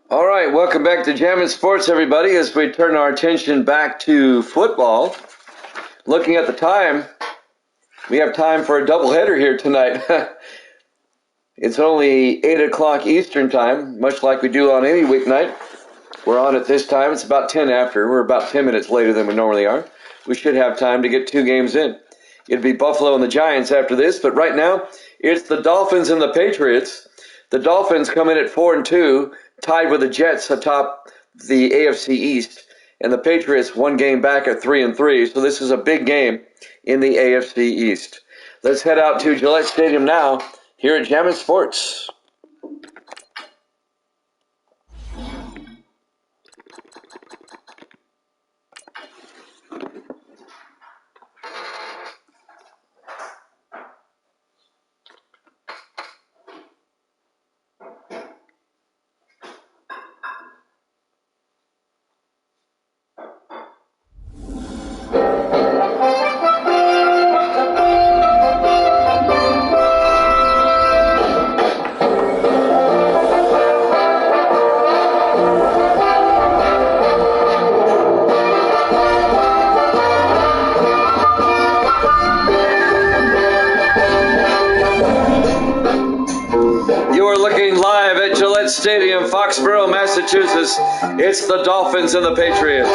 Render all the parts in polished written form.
All right, welcome back to Jammin' Sports, everybody, as we turn our attention back to football. Looking at the time, we have time for a doubleheader here tonight. It's only 8 o'clock Eastern time, much like we do on any weeknight. We're on at this time. It's about 10 after. We're about 10 minutes later than we normally are. We should have time to get 2 games in. It'd be Buffalo and the Giants after this, but right now, it's the Dolphins and the Patriots. The Dolphins come in at 4-2, tied with the Jets atop the AFC East, and the Patriots 1 game back at 3-3. So this is a big game in the AFC East. Let's head out to Gillette Stadium now here at Jammin' Sports. Stadium, Foxborough, Massachusetts. It's the Dolphins and the Patriots.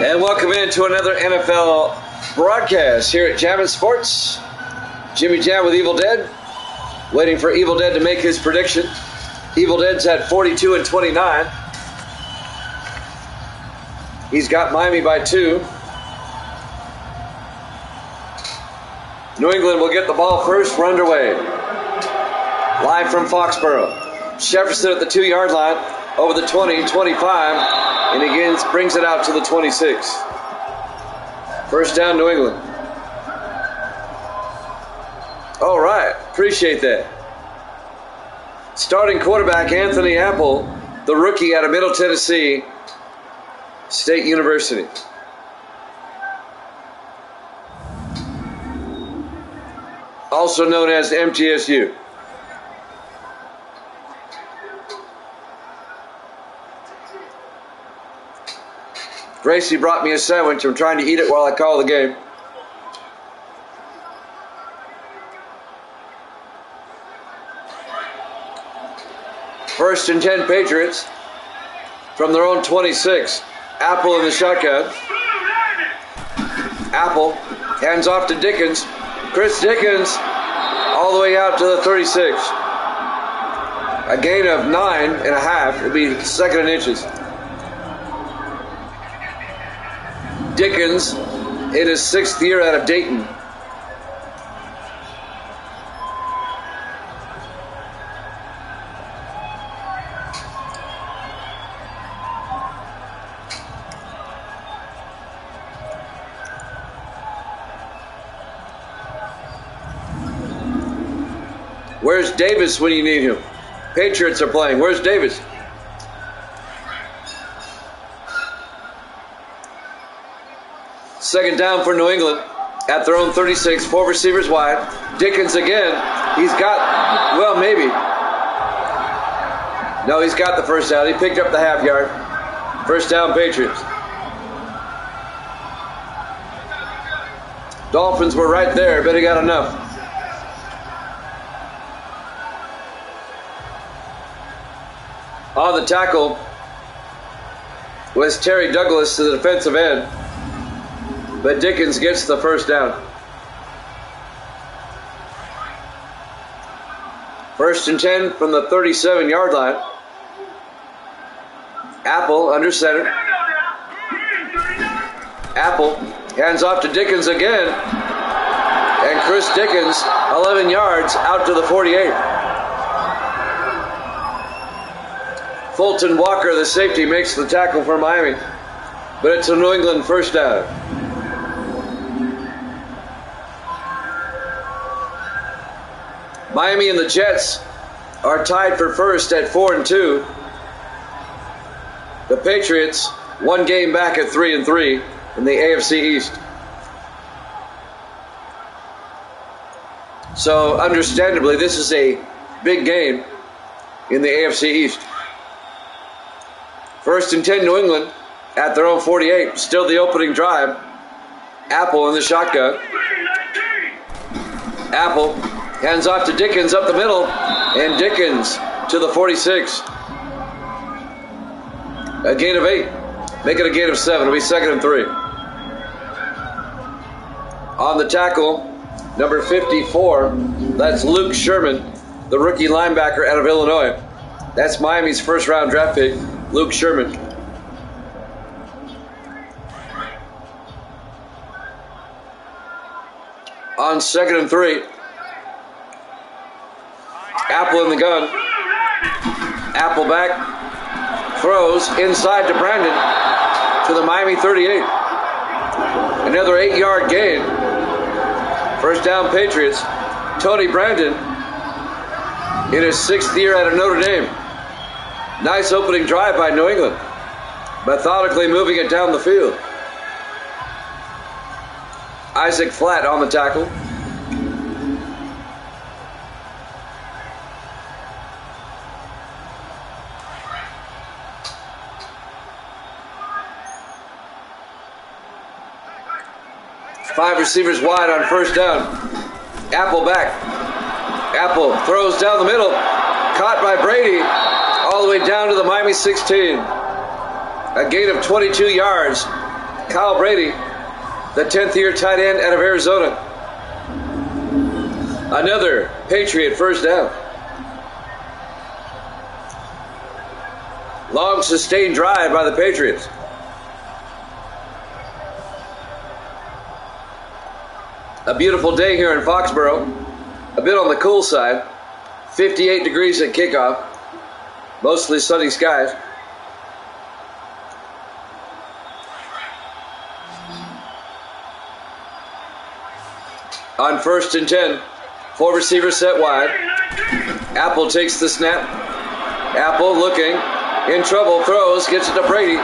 And welcome into another NFL broadcast here at Jammin' Sports. Jimmy Jam with Evil Dead, waiting for Evil Dead to make his prediction. Evil Dead's at 42-29. He's got Miami by 2. New England will get the ball first. We're underway. Live from Foxborough. Jefferson at the 2-yard line, over the 20, 25, and again brings it out to the 26. First down, New England. All right, appreciate that. Starting quarterback, Anthony Apple, the rookie out of Middle Tennessee State University. Also known as MTSU. Gracie brought me a sandwich. I'm trying to eat it while I call the game. First and 10 Patriots from their own 26. Apple in the shotgun. Apple hands off to Dickens. Chris Dickens all the way out to the 36. A gain of 9.5. It'll be second and inches. Dickens in his 6th year out of Dayton. Where's Davis when you need him? Patriots are playing. Where's Davis? Second down for New England at their own 36. 4 receivers wide. Dickens again. He's got, well, maybe. No, he's got the first down. He picked up the half yard. First down, Patriots. Dolphins were right there, but he got enough. On the tackle was Terry Douglas to the defensive end. But Dickens gets the first down. First and 10 from the 37-yard line. Apple under center. Apple hands off to Dickens again. And Chris Dickens, 11 yards out to the 48. Fulton Walker, the safety, makes the tackle for Miami. But it's a New England first down. Miami and the Jets are tied for first at 4-2. The Patriots, one game back at 3-3 in the AFC East. So, understandably, this is a big game in the AFC East. 1st and 10, New England at their own 48. Still the opening drive. Apple in the shotgun. Apple hands off to Dickens up the middle, and Dickens to the 46. A gain of 8. Make it a gain of 7. It'll be 2nd and 3. On the tackle, number 54, that's Luke Sherman, the rookie linebacker out of Illinois. That's Miami's first-round draft pick, Luke Sherman. On 2nd and 3, Apple in the gun. Apple back, throws inside to Brandon to the Miami 38. Another 8-yard gain. First down, Patriots. Tony Brandon in his 6th year out of Notre Dame. Nice opening drive by New England. Methodically moving it down the field. Isaac Flatt on the tackle. Five receivers wide on first down. Apple back. Apple throws down the middle. Caught by Brady. All the way down to the Miami 16. A gain of 22 yards. Kyle Brady, the 10th year tight end out of Arizona. Another Patriot first down. Long sustained drive by the Patriots. A beautiful day here in Foxborough. A bit on the cool side. 58 degrees at kickoff. Mostly sunny skies. On 1st and 10, 4 receivers set wide. Apple takes the snap. Apple looking, in trouble, throws, gets it to Brady.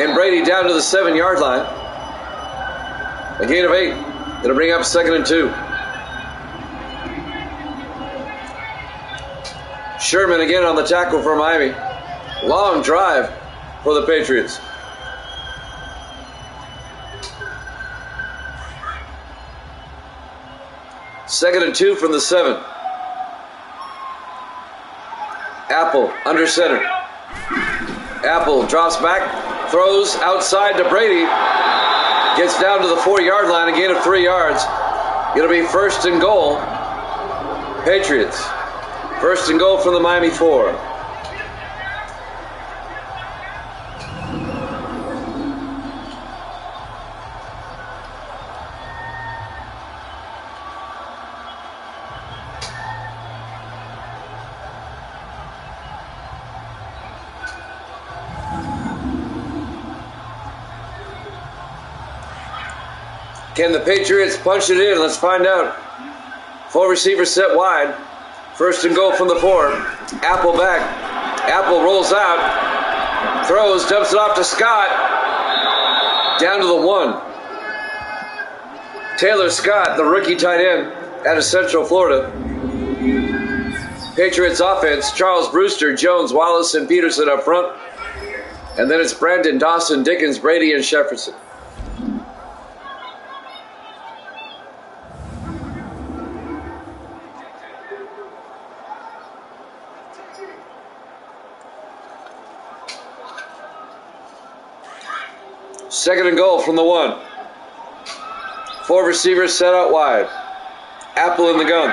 And Brady down to the 7-yard line. A gain of 8. It'll bring up 2nd and 2. Sherman again on the tackle for Miami. Long drive for the Patriots. Second and 2 from the 7. Apple under center. Apple drops back, throws outside to Brady. Gets down to the 4-yard line, a gain of 3 yards. It'll be 1st and goal. Patriots. 1st and goal from the Miami 4. Can the Patriots punch it in? Let's find out. 4 receivers set wide. 1st and goal from the 4. Apple back. Apple rolls out. Throws, dumps it off to Scott. Down to the 1. Taylor Scott, the rookie tight end out of Central Florida. Patriots offense, Charles Brewster, Jones, Wallace, and Peterson up front. And then it's Brandon, Dawson, Dickens, Brady, and Jefferson. Second and goal from the 1. 4 receivers set out wide. Apple in the gun.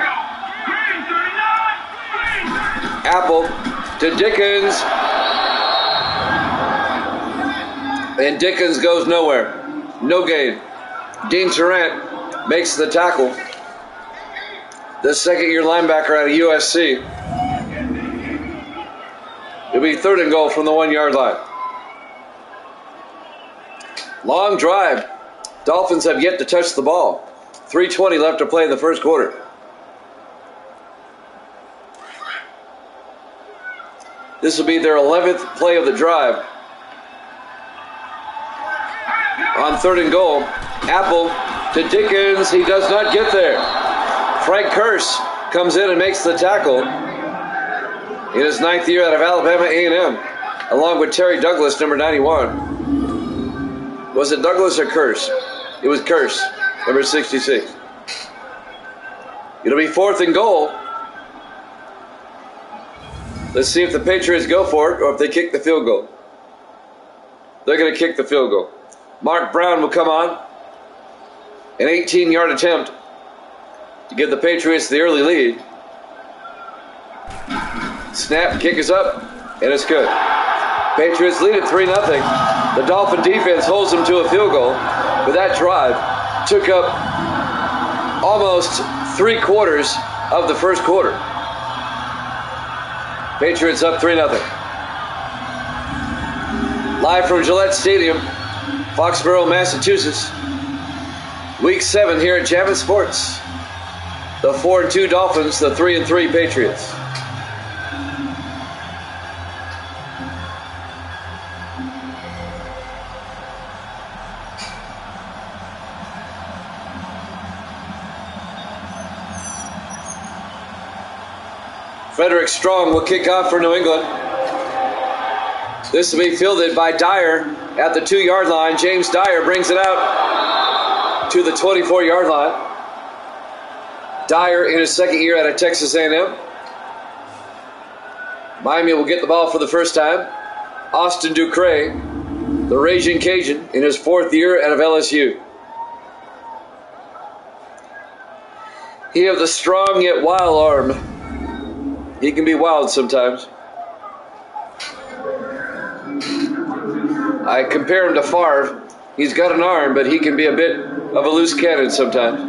Apple to Dickens. And Dickens goes nowhere. No gain. Dean Tarrant makes the tackle. The 2nd-year linebacker out of USC. It'll be 3rd and goal from the 1-yard line. Long drive. Dolphins have yet to touch the ball. 3:20 left to play in the first quarter. This will be their 11th play of the drive. On 3rd and goal, Apple to Dickens. He does not get there. Frank Curse comes in and makes the tackle in his 9th year out of Alabama A&M, along with Terry Douglas, number 91. Was it Douglas or Curse? It was Curse, number 66. It'll be 4th and goal. Let's see if the Patriots go for it or if they kick the field goal. They're going to kick the field goal. Mark Brown will come on. An 18-yard attempt to give the Patriots the early lead. Snap, kick is up, and it's good. Patriots lead at 3-0. The Dolphin defense holds them to a field goal, but that drive took up almost 3/4 of the first quarter. Patriots up 3-0. Live from Gillette Stadium, Foxborough, Massachusetts. Week 7 here at Jammin' Sports. The 4-2 Dolphins, the 3-3 Patriots. Frederick Strong will kick off for New England. This will be fielded by Dyer at the 2-yard line. James Dyer brings it out to the 24-yard line. Dyer in his 2nd year out of Texas A&M. Miami will get the ball for the first time. Austin Ducre, the Raging Cajun, in his 4th year out of LSU. He has the strong yet wild arm. He can be wild sometimes. I compare him to Favre. He's got an arm, but he can be a bit of a loose cannon sometimes.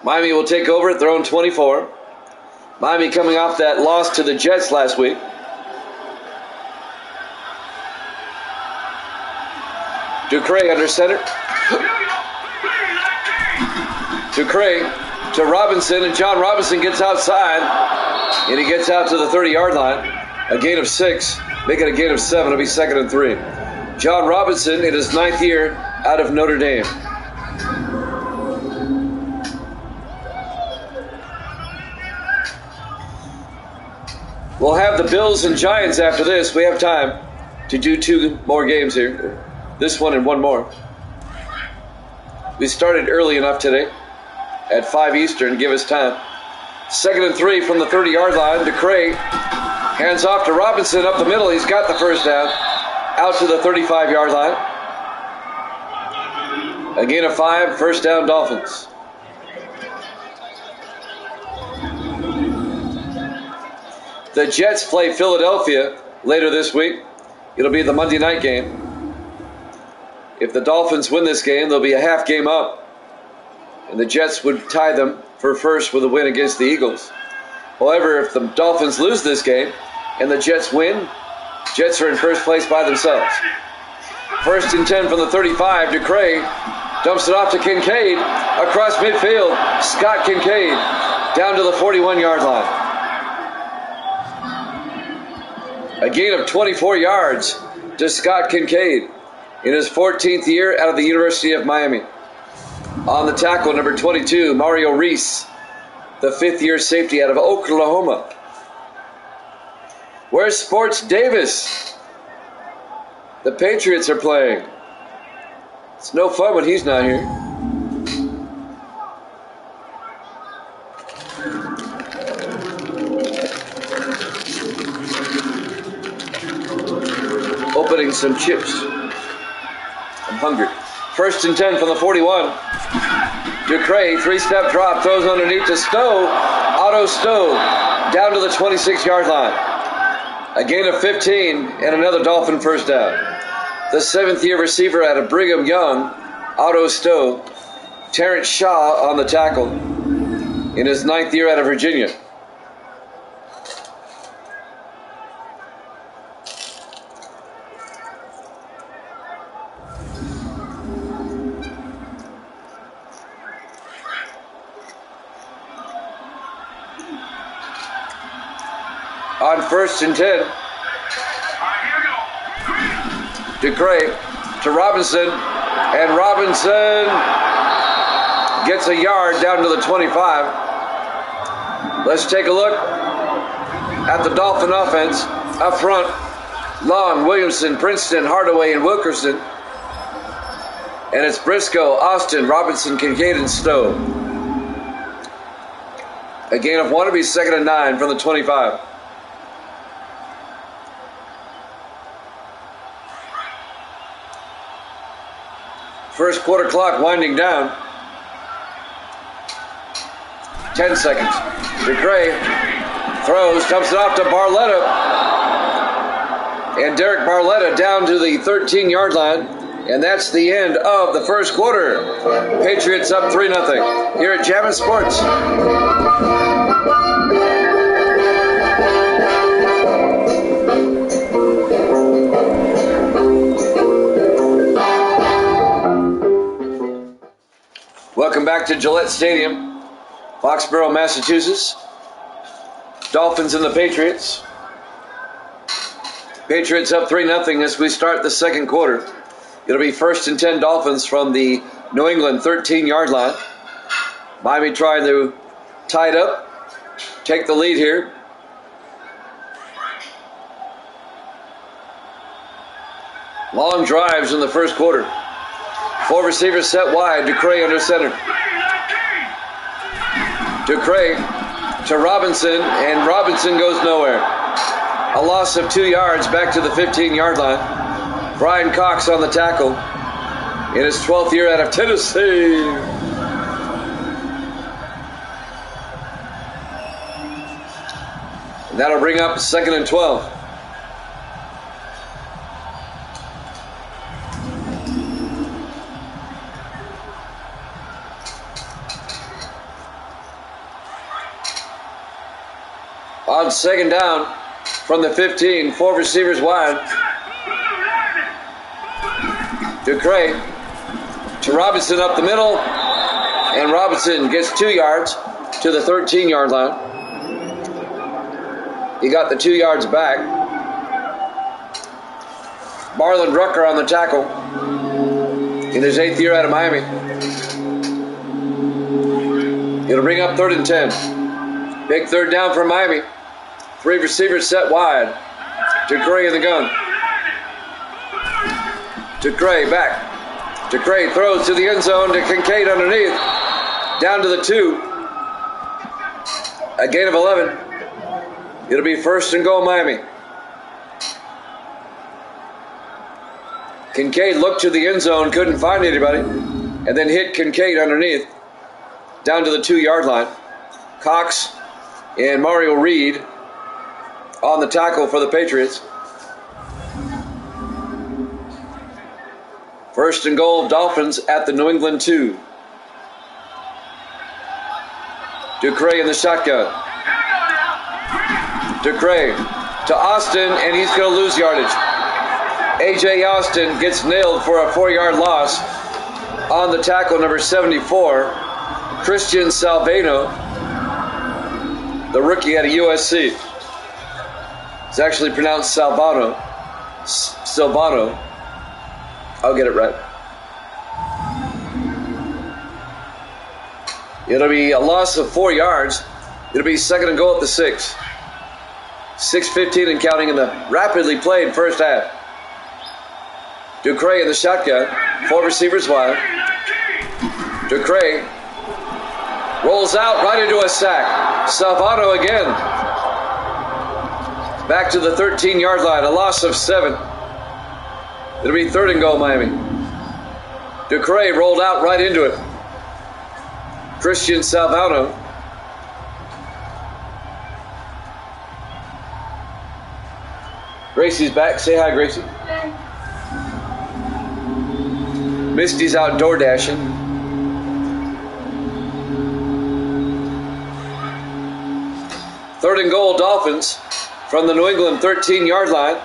Miami will take over at their own 24. Miami coming off that loss to the Jets last week. Ducre under center. Ducre to Robinson, and John Robinson gets outside, and he gets out to the 30-yard line. A gain of 6, make it a gain of 7. It'll be 2nd and 3. John Robinson in his 9th year out of Notre Dame. We'll have the Bills and Giants after this. We have time to do 2 more games here. This one and one more. We started early enough today at 5 Eastern to give us time. 2nd and 3 from the 30-yard line. Ducre hands off to Robinson up the middle. He's got the first down. Out to the 35-yard line. A gain of 5, first down Dolphins. The Jets play Philadelphia later this week. It'll be the Monday night game. If the Dolphins win this game, they'll be a half game up. And the Jets would tie them for first with a win against the Eagles. However, if the Dolphins lose this game and the Jets win, Jets are in first place by themselves. 1st and 10 from the 35. Ducre dumps it off to Kincaid across midfield. Scott Kincaid down to the 41-yard line. A gain of 24 yards to Scott Kincaid in his 14th year out of the University of Miami. On the tackle, number 22, Mario Reese, the 5th-year safety out of Oklahoma. Where's Sports Davis? The Patriots are playing. It's no fun when he's not here. Opening some chips. I'm hungry. 1st and 10 from the 41. Ducre, 3-step drop, throws underneath to Stowe. Otto Stowe down to the 26-yard line. A gain of 15 and another Dolphin first down. The 7th-year receiver out of Brigham Young, Otto Stowe. Terrence Shaw on the tackle in his 9th year out of Virginia. On 1st and 10. Ducray to Robinson, and Robinson gets a yard down to the 25. Let's take a look at the Dolphin offense. Up front, Long, Williamson, Princeton, Hardaway, and Wilkerson. And it's Briscoe, Austin, Robinson, Kincaid, and Stowe. A gain of 1 will be 2nd and 9 from the 25. First quarter clock winding down. 10 seconds. Ducray throws, dumps it off to Barletta. And Derek Barletta down to the 13-yard line. And that's the end of the first quarter. Patriots up 3-0 here at Jammin' Sports. Welcome back to Gillette Stadium, Foxborough, Massachusetts. Dolphins and the Patriots. Patriots up 3-0 as we start the second quarter. It'll be 1st and 10 Dolphins from the New England 13-yard line. Miami trying to tie it up, take the lead here. Long drives in the first quarter. 4 receivers set wide. Ducray under center. Ducray to Robinson, and Robinson goes nowhere. A loss of 2 yards back to the 15-yard line. Brian Cox on the tackle in his 12th year out of Tennessee. And that'll bring up 2nd and 12. On 2nd down from the 15, 4 receivers wide. Ducray to Robinson up the middle, and Robinson gets 2 yards to the 13-yard line. He got the 2 yards back. Marlon Rucker on the tackle in his 8th year out of Miami. It'll bring up 3rd and 10. Big 3rd down for Miami. 3 receivers set wide. Ducray in the gun. Ducray back. Ducray throws to the end zone to Kincaid underneath. Down to the 2. A gain of 11. It'll be 1st and goal Miami. Kincaid looked to the end zone, couldn't find anybody, and then hit Kincaid underneath. Down to the 2-yard line. Cox and Mario Reed on the tackle for the Patriots. 1st and goal, Dolphins at the New England 2. Ducray in the shotgun. Ducray to Austin, and he's going to lose yardage. A.J. Austin gets nailed for a 4-yard loss on the tackle, number 74, Christian Salvano, the rookie out of USC. It's actually pronounced Silvano. I'll get it right. It'll be a loss of 4 yards. It'll be 2nd and goal at the 6. 6:15 and counting in the rapidly played first half. Ducray in the shotgun. 4 receivers wide. Ducray rolls out right into a sack. Salvano again. Back to the 13-yard line. A loss of 7. It'll be 3rd and goal, Miami. Ducray rolled out right into it. Christian Salvano. Gracie's back. Say hi, Gracie. Misty's out door dashing. Third and goal, Dolphins from the New England 13-yard line.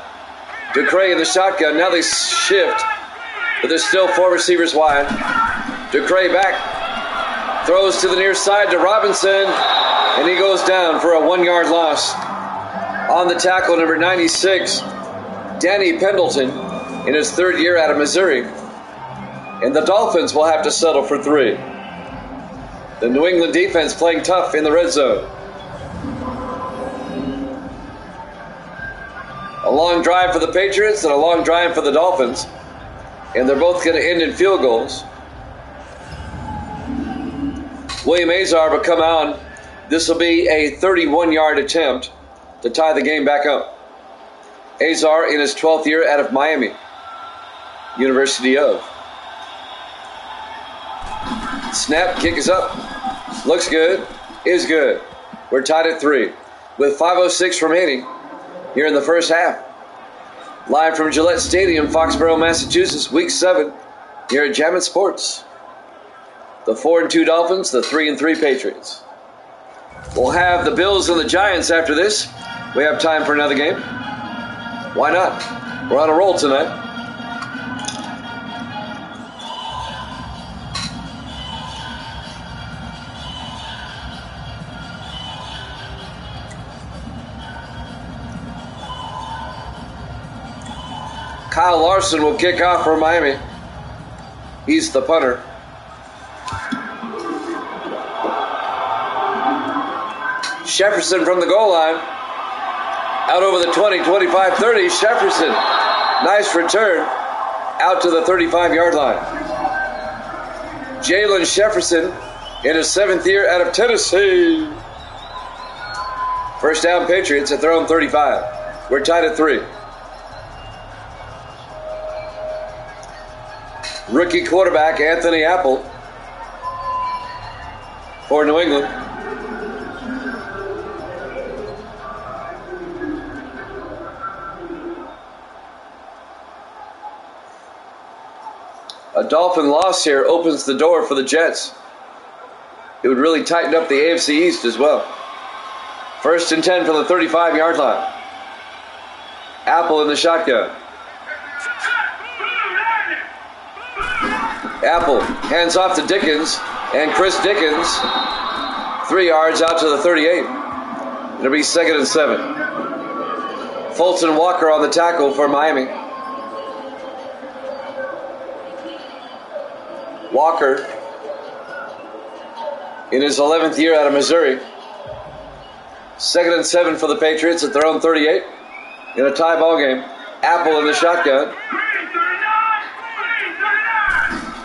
Ducray in the shotgun. Now they shift, but there's still 4 receivers wide. Ducray back. Throws to the near side to Robinson, and he goes down for a 1-yard loss. On the tackle, number 96, Danny Pendleton, in his third year out of Missouri. And the Dolphins will have to settle for 3. The New England defense playing tough in the red zone. A long drive for the Patriots and a long drive for the Dolphins. And they're both going to end in field goals. William Azar will come on. This will be a 31-yard attempt to tie the game back up. Azar in his 12th year out of Miami, University of. Snap, kick is up. Looks good, is good. We're tied at 3 with 5:06 remaining here in the first half. Live from Gillette Stadium, Foxborough, Massachusetts, Week 7 here at Jammin' Sports. The 4-2 Dolphins, the 3-3 Patriots. We'll have the Bills and the Giants after this. We have time for another game. Why not? We're on a roll tonight. Kyle Larson will kick off for Miami. He's the punter. Jefferson from the goal line. Out over the 20, 25, 30. Jefferson. Nice return. Out to the 35-yard line. Jalen Jefferson in his 7th year out of Tennessee. First down, Patriots at their own 35. We're tied at 3. Rookie quarterback Anthony Apple for New England. A Dolphin loss here opens the door for the Jets. It would really tighten up the AFC East as well. 1st and 10 from the 35-yard line. Apple in the shotgun. Apple hands off to Dickens, and Chris Dickens 3 yards out to the 38. It'll be 2nd and 7. Fulton Walker on the tackle for Miami. Walker in his 11th year out of Missouri. 2nd and 7 for the Patriots at their own 38 in a tie ball game. Apple in the shotgun.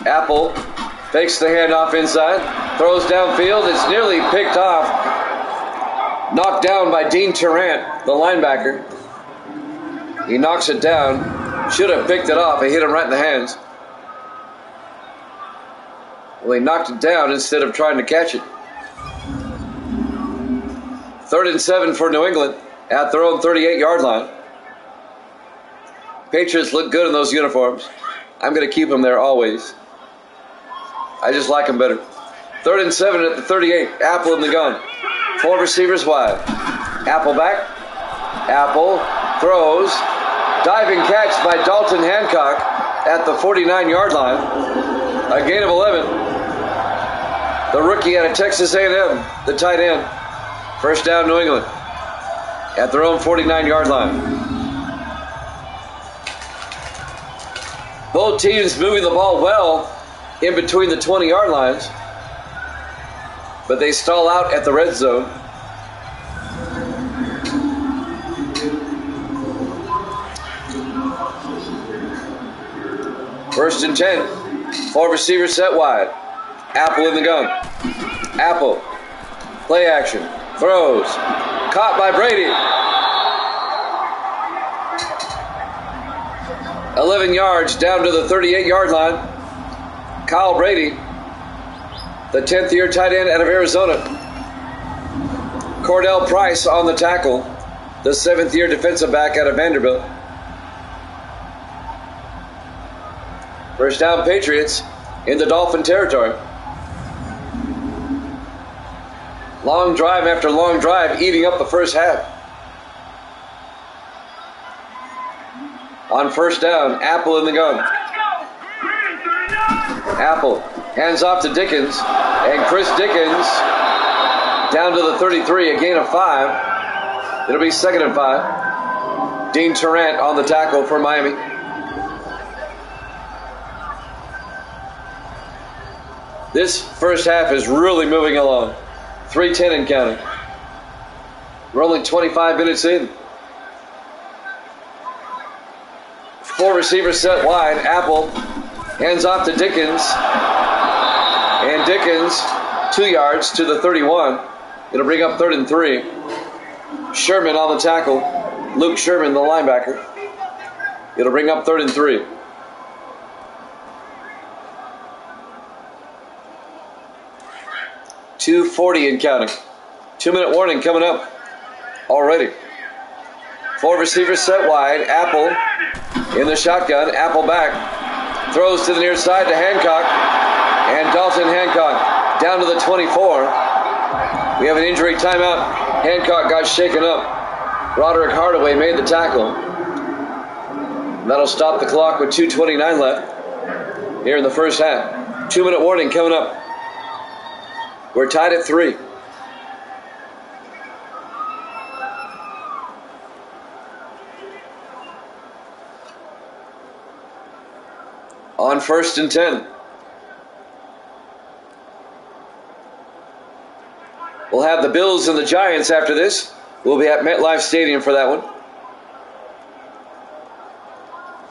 Apple fakes the handoff inside, throws downfield. It's nearly picked off. Knocked down by Dean Tarrant, the linebacker. He knocks it down. Should have picked it off. He hit him right in the hands. Well, he knocked it down instead of trying to catch it. 3rd and 7 for New England at their own 38-yard line. Patriots look good in those uniforms. I'm going to keep them there always. I just like them better. 3rd and 7 at the 38. Apple in the gun. 4 receivers wide. Apple back. Apple throws. Diving catch by Dalton Hancock at the 49-yard line. A gain of 11. The rookie out of Texas A&M, the tight end. 1st down, New England. At their own 49-yard line. Both teams moving the ball well in between the 20-yard lines, but they stall out at the red zone. First and 10. 4 receivers set wide. Apple in the gun. Apple. Play action. Throws. Caught by Brady. 11 yards down to the 38-yard line. Kyle Brady, the 10th year tight end out of Arizona. Cordell Price on the tackle, the 7th year defensive back out of Vanderbilt. First down, Patriots in the Dolphin territory. Long drive after long drive, eating up the first half. On 1st down, Apple in the gun. Apple hands off to Dickens, and Chris Dickens down to the 33, a gain of 5. It'll be 2nd and 5. Dean Tarrant on the tackle for Miami. This first half is really moving along. 3:10 and counting. We're only 25 minutes in. 4 receivers set wide. Apple hands off to Dickens. And Dickens, 2 yards to the 31. It'll bring up 3rd and 3. Sherman on the tackle. Luke Sherman, the linebacker. It'll bring up 3rd and 3. .240 and counting. 2-minute warning coming up already. 4 receivers set wide. Apple in the shotgun. Apple back. Throws to the near side to Hancock. And Dalton Hancock down to the 24. We have an injury timeout. Hancock got shaken up. Roderick Hardaway made the tackle. That'll stop the clock with 2:29 left here in the first half. 2-minute warning coming up. We're tied at 3. On 1st and 10. We'll have the Bills and the Giants after this. We'll be at MetLife Stadium for that one.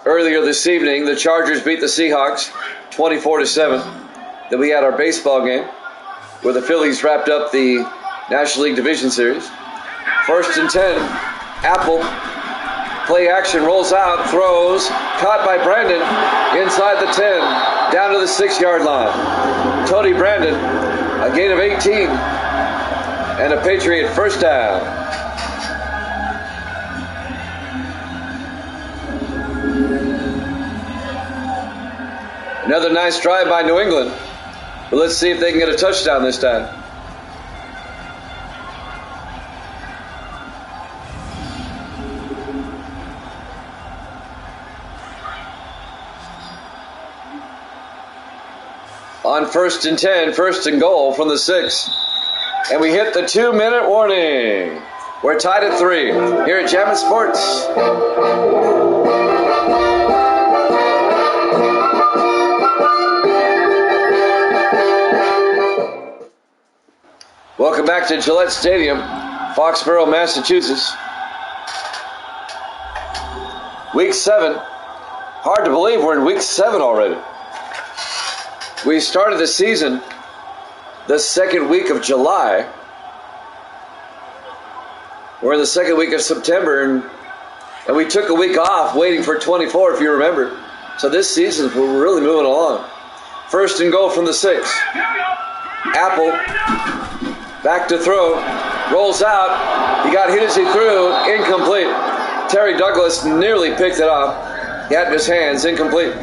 Earlier this evening, the Chargers beat the Seahawks 24-7. Then we had our baseball game where the Phillies wrapped up the National League Division Series. 1st and 10. Apple. Play action, rolls out, throws. Caught by Brandon inside the 10. Down to the 6-yard line. Tony Brandon, a gain of 18. And a Patriot first down. Another nice drive by New England. But let's see if they can get a touchdown this time. On 1st and 10, 1st and goal from the 6. And we hit the 2-minute warning. We're tied at 3 here at Jammin' Sports. Welcome back to Gillette Stadium, Foxborough, Massachusetts. Week 7. Hard to believe we're in week 7 already. We started the season the 2nd week of July. We're in the 2nd week of September, and we took a week off waiting for 24, if you remember. So this season, we're really moving along. 1st and goal from the 6. Apple, back to throw, rolls out. He got hit as he threw, incomplete. Terry Douglas nearly picked it off. He had it in his hands, incomplete.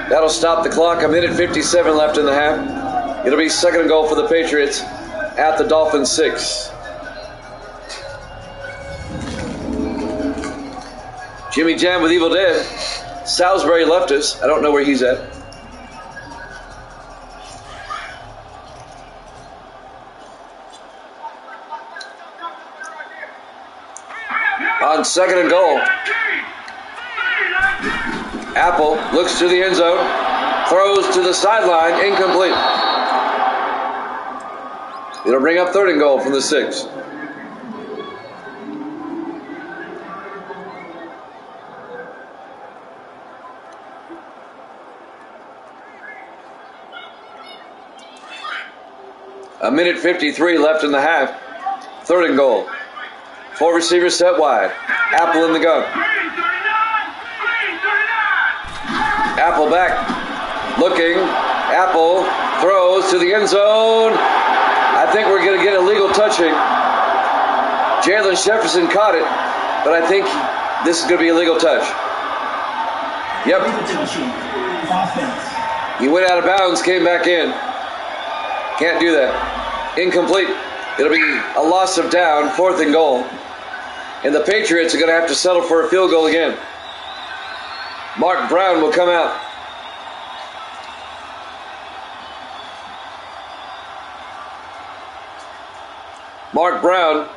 That'll stop the clock. 1:57 left in the half. It'll be 2nd and goal for the Patriots at the Dolphins 6. Jimmy Jam with Evil Dead. Salisbury left us. I don't know where he's at. On 2nd and goal. Apple looks to the end zone. Throws to the sideline. Incomplete. It'll bring up 3rd and goal from the 6. A minute 53 left in the half. 3rd and goal. 4 receivers set wide. Apple in the gun. Apple back. Looking. Apple throws to the end zone. I think we're going to get a legal touching. Jalen Jefferson caught it, but I think this is going to be a legal touch. Yep. He went out of bounds, came back in. Can't do that. Incomplete. It'll be a loss of down, 4th and goal. And the Patriots are going to have to settle for a field goal again. Mark Brown will come out. Mark Brown,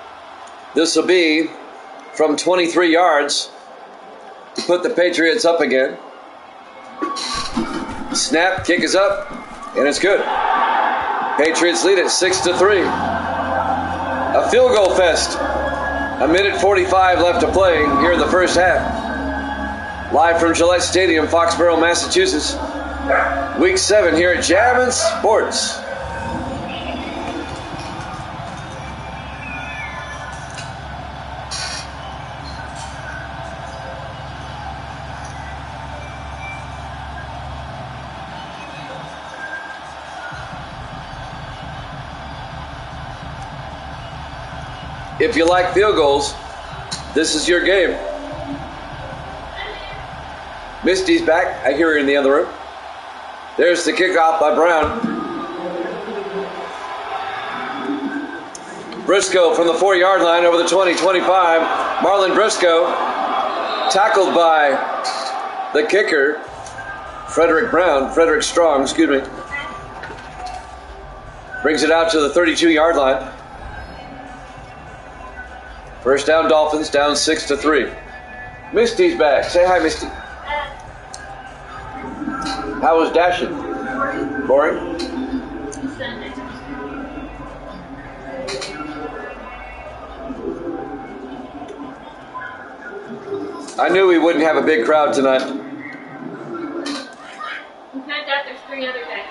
this will be from 23 yards to put the Patriots up again. Snap, kick is up, and it's good. Patriots lead it 6-3. A field goal fest. A minute 45 left to play here in the first half. Live from Gillette Stadium, Foxborough, Massachusetts. Week 7 here at Jammin' Sports. If you like field goals, this is your game. Misty's back. I hear her in the other room. There's the kickoff by Brown. Briscoe from the 4-yard line over the 20-25. Marlon Briscoe tackled by the kicker, Frederick Strong, excuse me. Brings it out to the 32-yard line. First down, Dolphins, down 6-3. Misty's back. Say hi, Misty. How was dashing? Boring? I knew we wouldn't have a big crowd tonight. There's 3 other guys.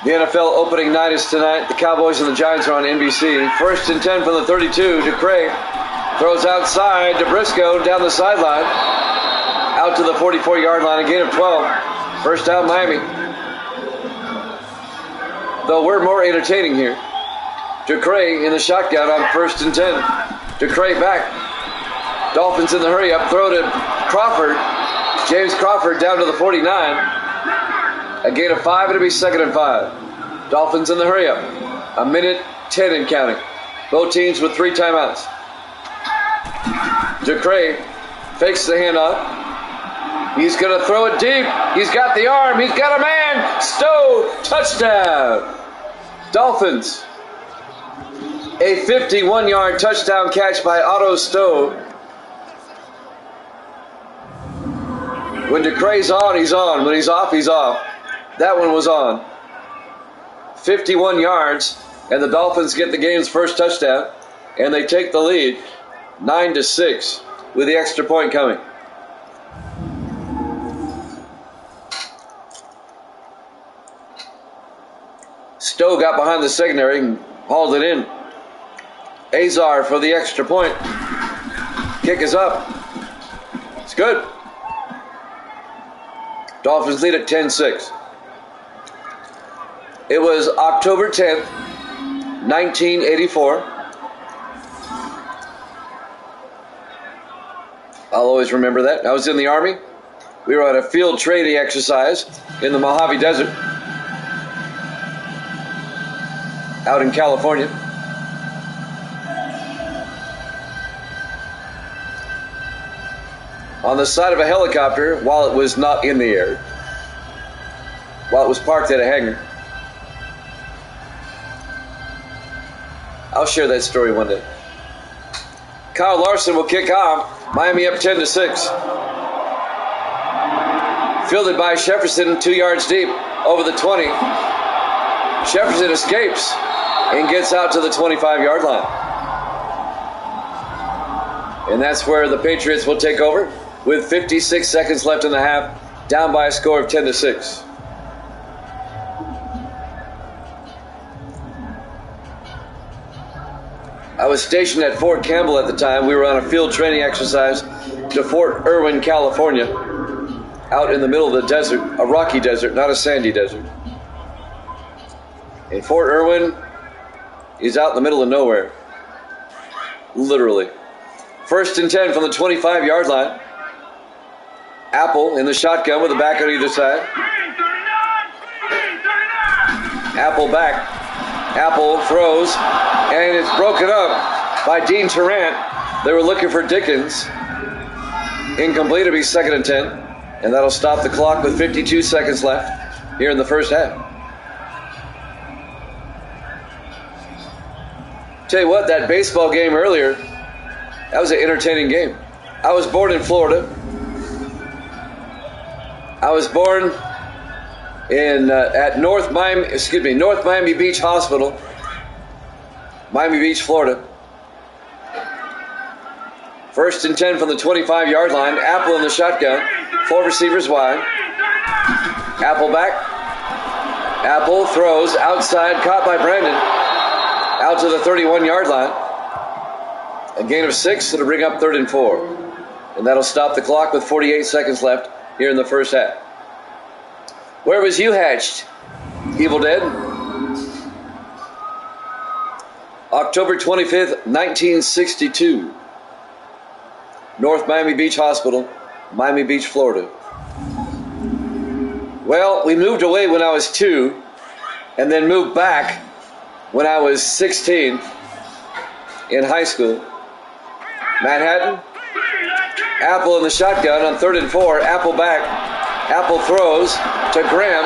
The NFL opening night is tonight. The Cowboys and the Giants are on NBC. First and 10 from the 32. DeCray throws outside to Briscoe down the sideline. Out to the 44-yard line, a gain of 12. First down, Miami. Though we're more entertaining here. DeCray in the shotgun on first and 10. DeCray back. Dolphins in the hurry up. Throw to Crawford. James Crawford down to the 49. A gain of 5, it'll be 2nd and 5. Dolphins in the hurry up. A minute 10 and counting. Both teams with 3 timeouts. DeCray fakes the handoff. He's going to throw it deep. He's got the arm. He's got a man. Stowe, touchdown. Dolphins. A 51-yard touchdown catch by Otto Stowe. When DeCray's on, he's on. When he's off, he's off. That one was on. 51 yards, and the Dolphins get the game's first touchdown, and they take the lead 9-6 with the extra point coming. Stowe got behind the secondary and hauled it in. Azar for the extra point. Kick is up. It's good. Dolphins lead at 10-6. It was October 10th, 1984. I'll always remember that. I was in the Army. We were on a field training exercise in the Mojave Desert out in California. On the side of a helicopter while it was not in the air, while it was parked at a hangar. I'll share that story one day. Kyle Larson will kick off. Miami up 10-6. Fielded by Jefferson, 2 yards deep, over the 20. Jefferson escapes and gets out to the 25-yard line. And that's where the Patriots will take over with 56 seconds left in the half, down by a score of 10-6. I was stationed at Fort Campbell at the time. We were on a field training exercise to Fort Irwin, California, out in the middle of the desert, a rocky desert, not a sandy desert. And Fort Irwin is out in the middle of nowhere, literally. First and 10 from the 25-yard line. Apple in the shotgun with the back on either side. Apple back. Apple throws, and it's broken up by Dean Tarrant. They were looking for Dickens. Incomplete. It'll be 2nd and 10. And that'll stop the clock with 52 seconds left here in the first half. Tell you what, that baseball game earlier, that was an entertaining game. I was born in Florida. I was born in at North Miami Beach Hospital, Miami Beach, Florida. 1st and 10 from the 25-yard line. Apple in the shotgun. 4 receivers wide. Apple back. Apple throws outside, caught by Brandon. Out to the 31-yard line. A gain of 6. It'll bring up 3rd and 4. And that'll stop the clock with 48 seconds left here in the first half. Where was you hatched, Evil Dead? October 25th, 1962. North Miami Beach Hospital, Miami Beach, Florida. Well, we moved away when I was 2 and then moved back when I was 16 in high school. Manhattan. Apple in the shotgun on 3rd and 4. Apple back. Apple throws to Graham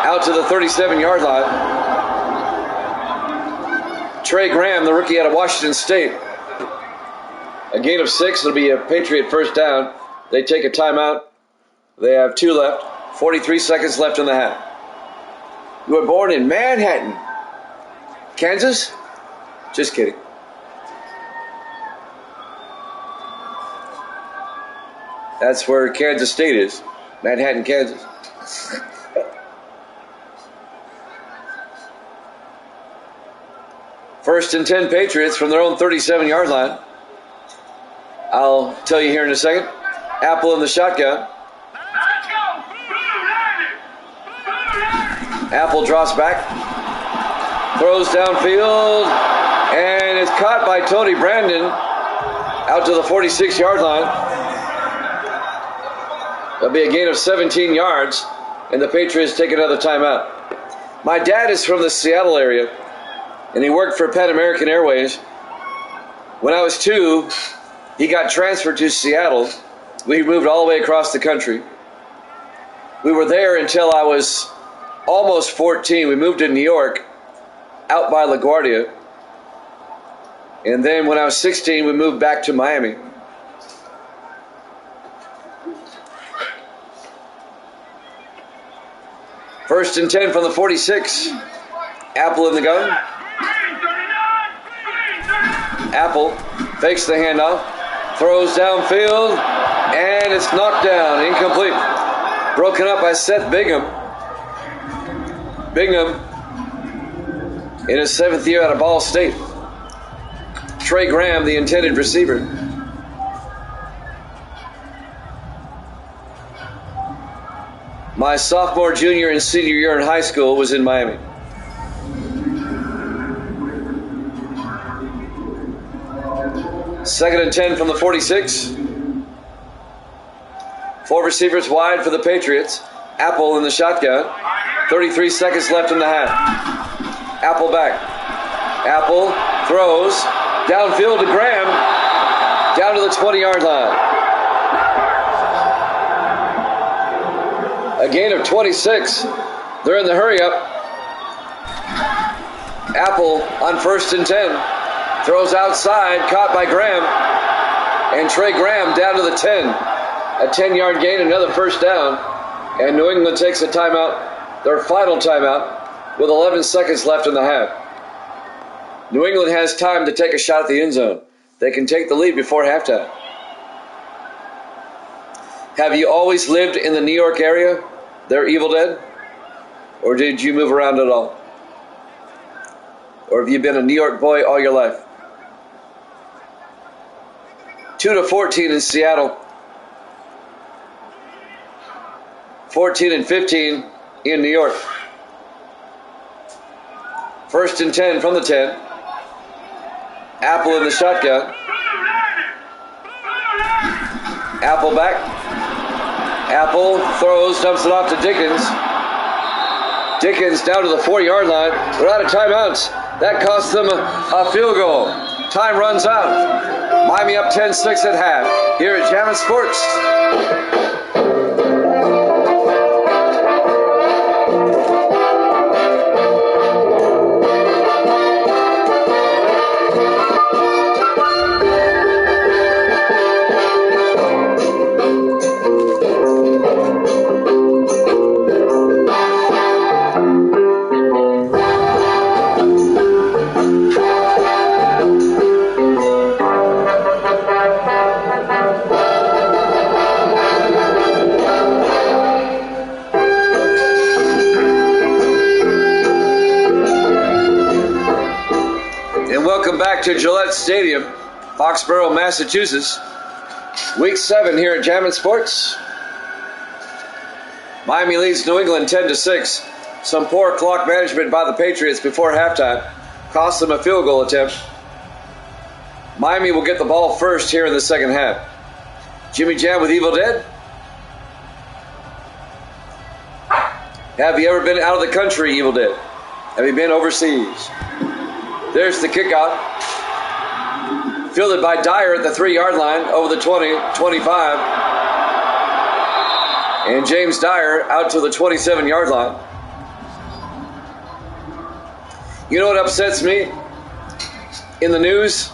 out to the 37-yard line. Trey Graham, the rookie out of Washington State. A gain of 6. It'll be a Patriot first down. They take a timeout. They have 2 left. 43 seconds left in the half. You were born in Manhattan, Kansas? Just kidding. That's where Kansas State is. Manhattan, Kansas. First and 10 Patriots from their own 37-yard line. I'll tell you here in a second. Apple in the shotgun. Apple drops back. Throws downfield. And it's caught by Tony Brandon out to the 46-yard line. There'll be a gain of 17 yards, and the Patriots take another timeout. My dad is from the Seattle area, and he worked for Pan American Airways. When I was 2, he got transferred to Seattle. We moved all the way across the country. We were there until I was almost 14. We moved to New York, out by LaGuardia. And then when I was 16, we moved back to Miami. First and 10 from the 46. Apple in the gun. Apple fakes the handoff. Throws downfield. And it's knocked down. Incomplete. Broken up by Seth Bingham. Bingham in his 7th year out of Ball State. Trey Graham, the intended receiver. My sophomore, junior, and senior year in high school was in Miami. Second and 10 from the 46. 4 receivers wide for the Patriots. Apple in the shotgun. 33 seconds left in the half. Apple back. Apple throws downfield to Graham. Down to the 20-yard line. A gain of 26. They're in the hurry up. Apple on 1st and 10. Throws outside, caught by Graham. And Trey Graham down to the 10. A 10-yard gain, another first down. And New England takes a timeout, their final timeout, with 11 seconds left in the half. New England has time to take a shot at the end zone. They can take the lead before halftime. Have you always lived in the New York area? They're Evil Dead? Or did you move around at all? Or have you been a New York boy all your life? 2-14 in Seattle. 14-15 in New York. First and 10 from the 10. Apple in the shotgun. Apple back. Apple throws, dumps it off to Dickens. Dickens down to the 4-yard line. We're out of timeouts. That costs them a field goal. Time runs out. Miami up 10-6 at half. Here at Jammin' Sports. Welcome back to Gillette Stadium, Foxborough, Massachusetts. Week 7 here at Jammin' Sports. Miami leads New England 10-6. Some poor clock management by the Patriots before halftime cost them a field goal attempt. Miami will get the ball first here in the second half. Jimmy Jam with Evil Dead. Have you ever been out of the country, Evil Dead? Have you been overseas? There's the kickoff. Fielded by Dyer at the 3-yard line over the 20, 25. And James Dyer out to the 27-yard line. You know what upsets me in the news?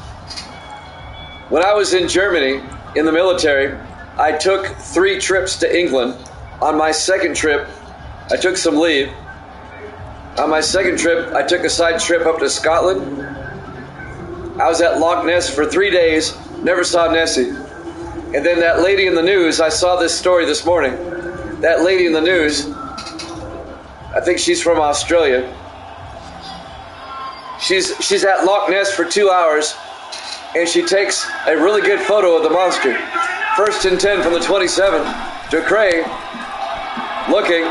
When I was in Germany in the military, I took 3 trips to England. On my second trip, I took some leave. On my second trip, I took a side trip up to Scotland. I was at Loch Ness for 3 days, never saw Nessie. And then that lady in the news, I saw this story this morning. That lady in the news, I think she's from Australia. She's at Loch Ness for 2 hours, and she takes a really good photo of the monster. 1st and 10 from the 27. Ducray looking.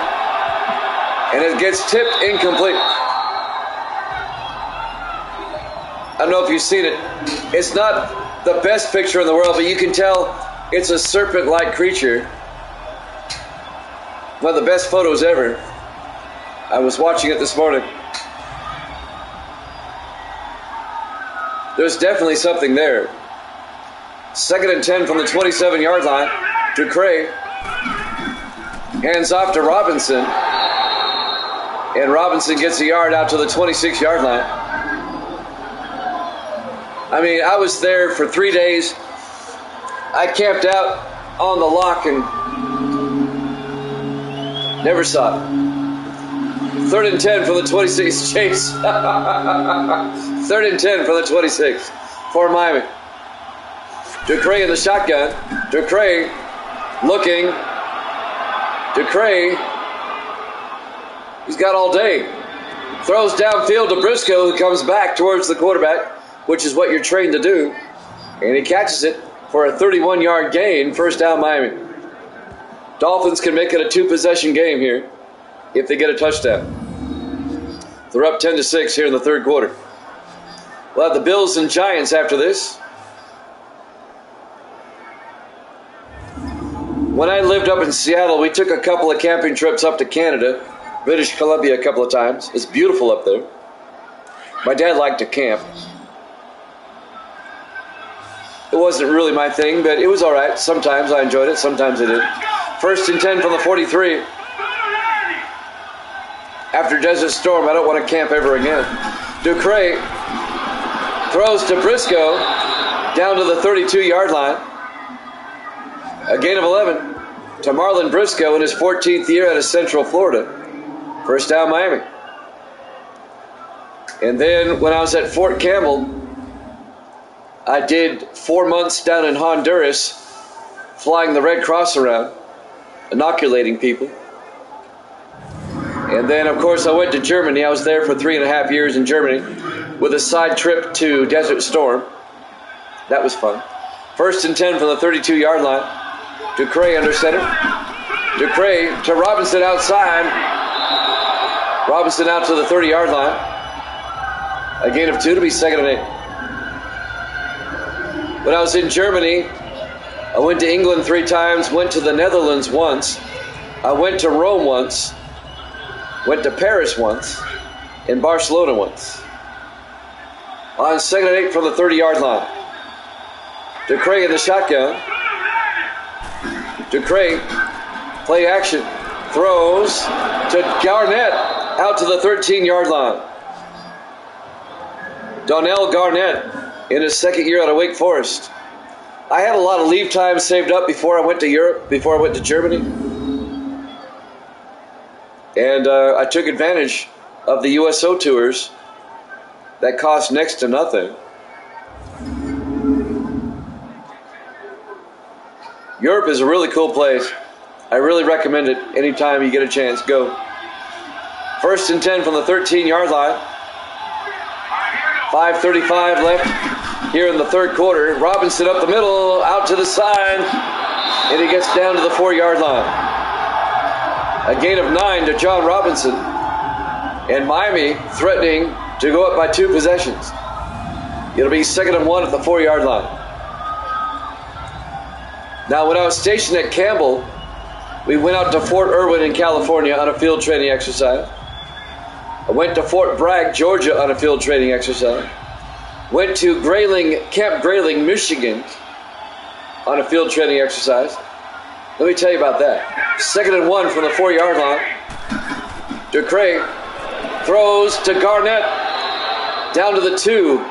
And it gets tipped incomplete. I don't know if you've seen it. It's not the best picture in the world, but you can tell it's a serpent-like creature. One of the best photos ever. I was watching it this morning. There's definitely something there. 2nd and 10 from the 27-yard line. Ducray hands off to Robinson. And Robinson gets a yard out to the 26-yard line. I mean, I was there for 3 days. I camped out on the lock and never saw it. 3rd and 10 from the 26. Chase. 3rd and 10 from the 26 for Miami. Ducray in the shotgun. Ducray looking. Ducray. He's got all day. Throws downfield to Briscoe, who comes back towards the quarterback, which is what you're trained to do. And he catches it for a 31-yard gain. First down, Miami. Dolphins can make it a 2-possession game here if they get a touchdown. They're up 10-6 here in the third quarter. We'll have the Bills and Giants after this. When I lived up in Seattle, we took a couple of camping trips up to Canada. British Columbia a couple of times. It's beautiful up there. My dad liked to camp. It wasn't really my thing, but it was all right. Sometimes I enjoyed it, sometimes I didn't. 1st and 10 from the 43. After Desert Storm, I don't want to camp ever again. Ducray throws to Briscoe down to the 32-yard line. A gain of 11 to Marlon Briscoe in his 14th year out of Central Florida. First down, Miami. And then when I was at Fort Campbell, I did 4 months down in Honduras, flying the Red Cross around, inoculating people. And then, of course, I went to Germany. I was there for 3.5 years in Germany with a side trip to Desert Storm. That was fun. 1st and 10 from the 32-yard line. Ducray under center. Ducray to Robinson outside. Robinson out to the 30-yard line. A gain of 2 to be 2nd and 8. When I was in Germany, I went to England 3 times, went to the Netherlands once. I went to Rome once, went to Paris once, and Barcelona once. On 2nd and 8 from the 30-yard line. Ducray in the shotgun. Ducray, play action, throws to Garnett out to the 13-yard line. Donnell Garnett in his 2nd year out of Wake Forest. I had a lot of leave time saved up before I went to Europe, before I went to Germany. And I took advantage of the USO tours that cost next to nothing. Europe is a really cool place. I really recommend it anytime you get a chance. Go. 1st and 10 from the 13-yard line. 5:35 left here in the third quarter. Robinson up the middle, out to the side, and he gets down to the 4-yard line. A gain of 9 to John Robinson, and Miami threatening to go up by 2 possessions. It'll be 2nd and 1 at the 4-yard line. Now, when I was stationed at Campbell, we went out to Fort Irwin in California on a field training exercise. I went to Fort Bragg, Georgia on a field training exercise. Went to Camp Grayling, Michigan on a field training exercise. Let me tell you about that. 2nd and 1 from the 4-yard line. Ducray throws to Garnett. Down to the 2.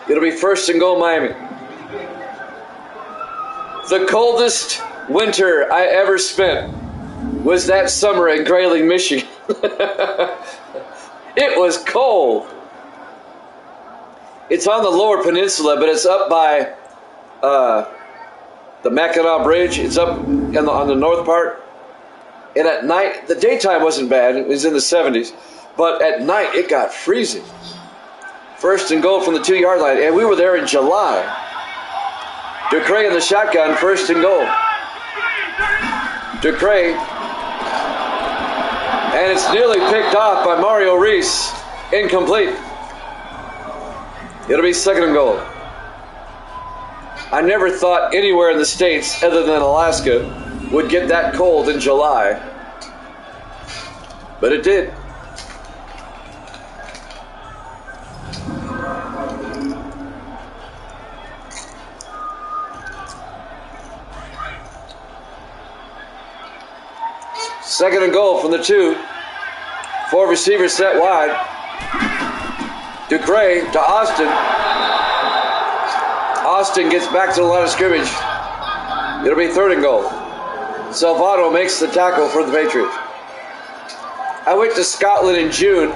It'll be 1st and goal, Miami. The coldest winter I ever spent was that summer in Grayling, Michigan. It was cold. It's on the lower peninsula, but it's up by the Mackinac Bridge. It's up on the north part. And at night, the daytime wasn't bad. It was in the 70s. But at night, it got freezing. 1st and goal from the 2-yard line. And we were there in July. Ducray in the shotgun, 1st and goal. Ducray. And it's nearly picked off by Mario Reese. Incomplete. It'll be 2nd and goal. I never thought anywhere in the States other than Alaska would get that cold in July. But it did. Second and goal from the 2. 4 receivers set wide. Ducray to Austin. Austin gets back to the line of scrimmage. It'll be 3rd and goal. Salvato makes the tackle for the Patriots. I went to Scotland in June.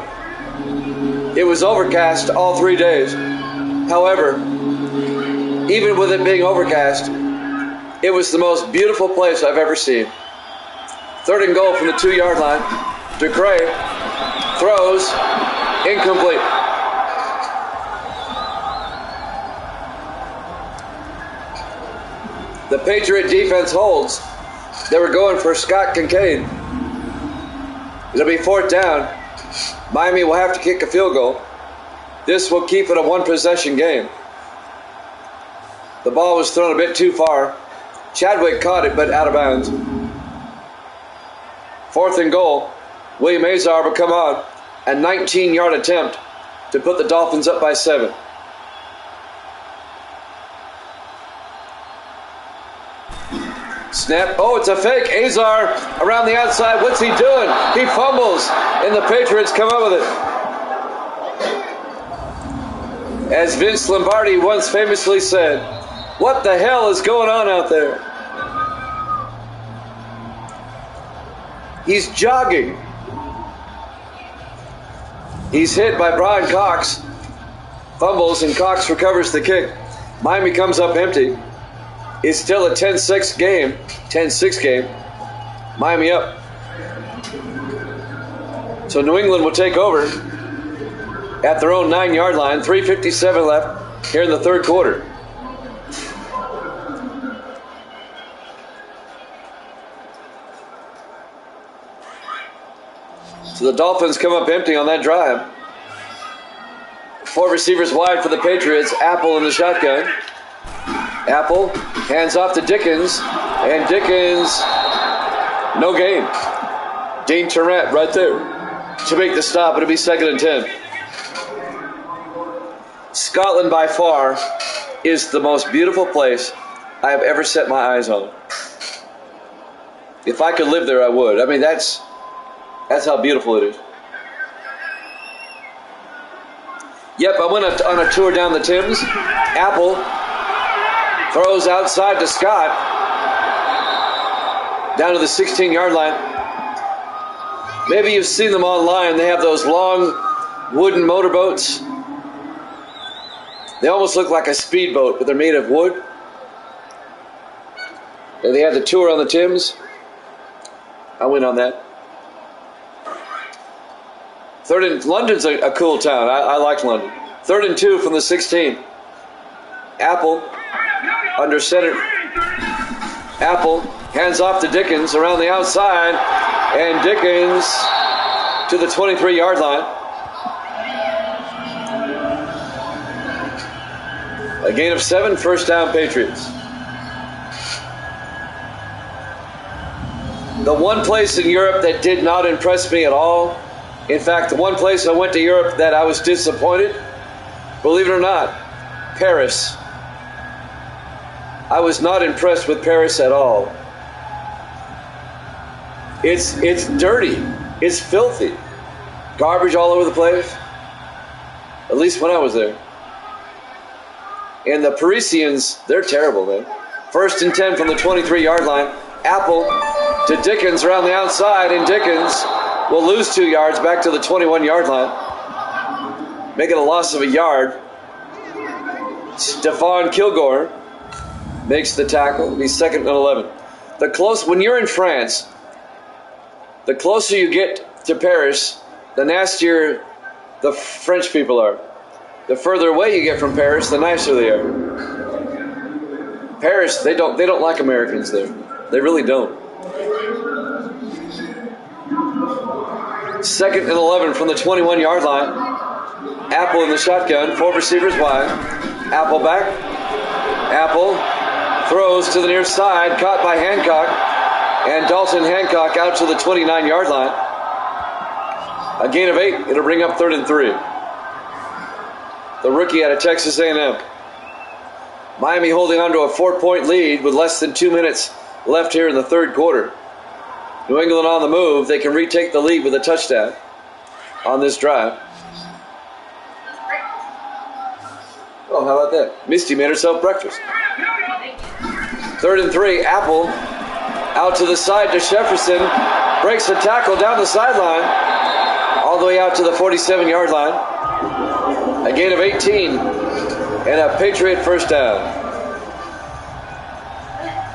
It was overcast all 3 days. However, even with it being overcast, it was the most beautiful place I've ever seen. 3rd and goal from the 2-yard line. Ducray throws, incomplete. The Patriot defense holds. They were going for Scott Kincaid. It'll be 4th down. Miami will have to kick a field goal. This will keep it a 1-possession game. The ball was thrown a bit too far. Chadwick caught it, but out of bounds. 4th and goal. William Azar will come on. A 19-yard attempt to put the Dolphins up by 7. Snap. Oh, it's a fake. Azar around the outside. What's he doing? He fumbles, and the Patriots come up with it. As Vince Lombardi once famously said, "What the hell is going on out there?" He's jogging. He's hit by Brian Cox. Fumbles, and Cox recovers the kick. Miami comes up empty. It's still a 10-6 game. 10-6 game. Miami up. So New England will take over at their own 9-yard line. 3:57 left here in the third quarter. So the Dolphins come up empty on that drive. 4 receivers wide for the Patriots. Apple in the shotgun. Apple hands off to Dickens, and Dickens, no gain. Dean Turrett right there to make the stop. It'll be 2nd and 10. Scotland by far is the most beautiful place I have ever set my eyes on. If I could live there, I would. I mean, that's how beautiful it is. Yep, I went on a tour down the Thames. Apple throws outside to Scott. Down to the 16-yard line. Maybe you've seen them online. They have those long wooden motorboats. They almost look like a speedboat, but they're made of wood. And they have the tour on the Thames. I went on that. London's a cool town. I like London. 3rd and 2 from the 16. Apple under center. Apple hands off to Dickens around the outside, and Dickens to the 23-yard line. A gain of 7, first down Patriots. The one place in Europe that did not impress me at all, in fact, the one place I went to Europe that I was disappointed, believe it or not, Paris. I was not impressed with Paris at all. It's dirty. It's filthy. Garbage all over the place. At least when I was there. And the Parisians, they're terrible, man. 1st and 10 from the 23-yard line. Apple to Dickens around the outside, and Dickens will lose 2 yards back to the 21-yard line, making a loss of a yard. Stephon Kilgore makes the tackle. He's 2nd and 11. When you're in France, the closer you get to Paris, the nastier the French people are. The further away you get from Paris, the nicer they are. Paris, they don't like Americans there. They really don't. 2nd and 11 from the 21-yard line. Apple in the shotgun, 4 receivers wide. Apple back. Apple throws to the near side, caught by Hancock, and Dalton Hancock out to the 29-yard line. A gain of 8. It'll bring up 3rd and 3. The rookie out of Texas A&M. Miami holding on to a 4-point lead with less than 2 minutes left here in the 3rd quarter. New England on the move. They can retake the lead with a touchdown on this drive. Oh, how about that? Misty made herself breakfast. 3rd and 3. Apple out to the side to Jefferson. Breaks the tackle down the sideline. All the way out to the 47-yard line. A gain of 18 and a Patriot first down.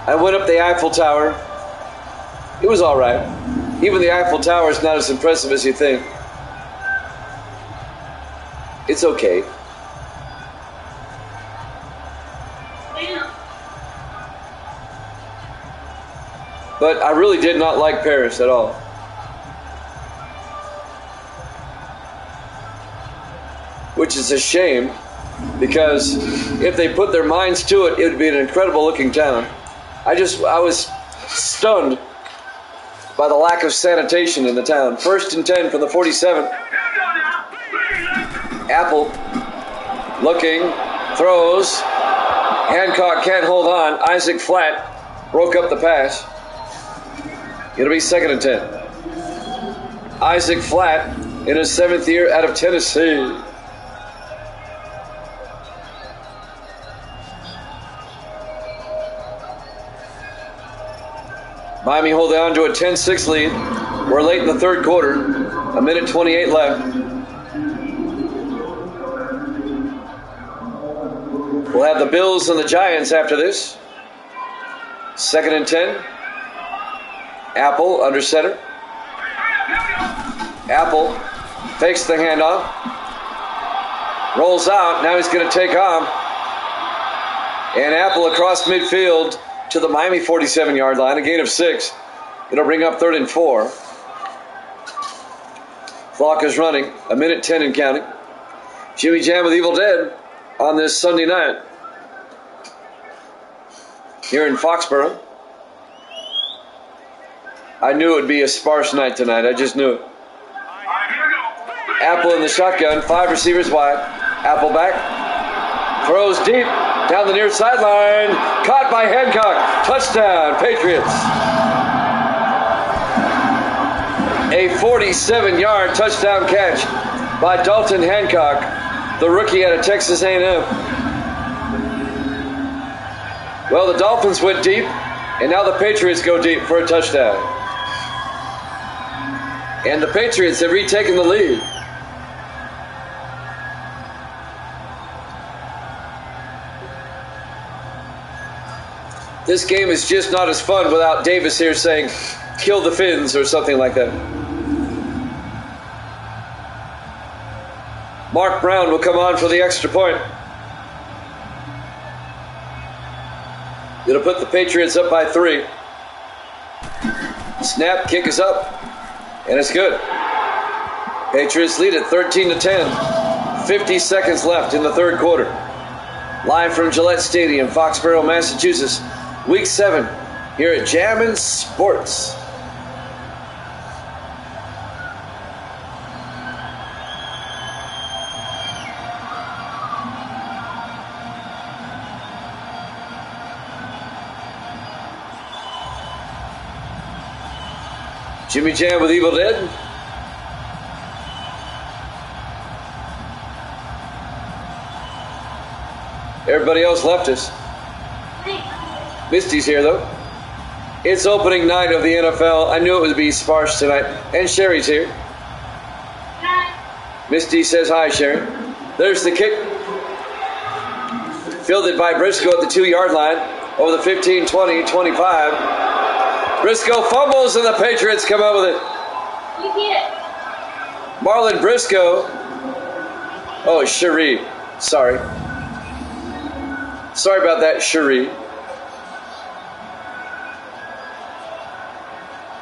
I went up the Eiffel Tower. It was all right. Even the Eiffel Tower is not as impressive as you think. It's okay. But I really did not like Paris at all. Which is a shame, because if they put their minds to it, it would be an incredible looking town. I was stunned by the lack of sanitation in the town. 1st and 10 from the 47. Apple looking, throws. Hancock can't hold on. Isaac Flatt broke up the pass. It'll be 2nd and 10. Isaac Flatt in his 7th year out of Tennessee. Miami holding on to a 10-6 lead. We're late in the 3rd quarter. 1:28 left. We'll have the Bills and the Giants after this. 2nd and 10. Apple under center. Apple fakes the handoff. Rolls out. Now he's going to take off. And Apple across midfield to the Miami 47-yard line, a gain of 6. It'll bring up 3rd and 4. Clock is running, 1:10 and counting. Jimmy Jam with Evil Dead on this Sunday night here in Foxborough. I knew it would be a sparse night tonight. I just knew it. Apple in the shotgun, 5 receivers wide. Apple back, throws deep. Down the near sideline, caught by Hancock. Touchdown, Patriots. A 47-yard touchdown catch by Dalton Hancock, the rookie out of Texas A&M. Well, the Dolphins went deep, and now the Patriots go deep for a touchdown. And the Patriots have retaken the lead. This game is just not as fun without Davis here saying, "Kill the Finns," or something like that. Mark Brown will come on for the extra point. It'll put the Patriots up by 3. Snap, kick is up, and it's good. Patriots lead it 13-10. 50 seconds left in the third quarter. Live from Gillette Stadium, Foxborough, Massachusetts. Week 7 here at Jammin' Sports. Jimmy Jam with Evil Dead. Everybody else left us. Misty's here though. It's opening night of the NFL. I knew it would be sparse tonight. And Sherry's here. Hi. Misty says hi, Sherry. There's the kick. Fielded by Briscoe at the 2-yard line. Over the 15, 20, 25. Briscoe fumbles and the Patriots come out with it. You get it. Marlon Briscoe. Oh, Cherie. Sorry. Sorry about that, Cherie.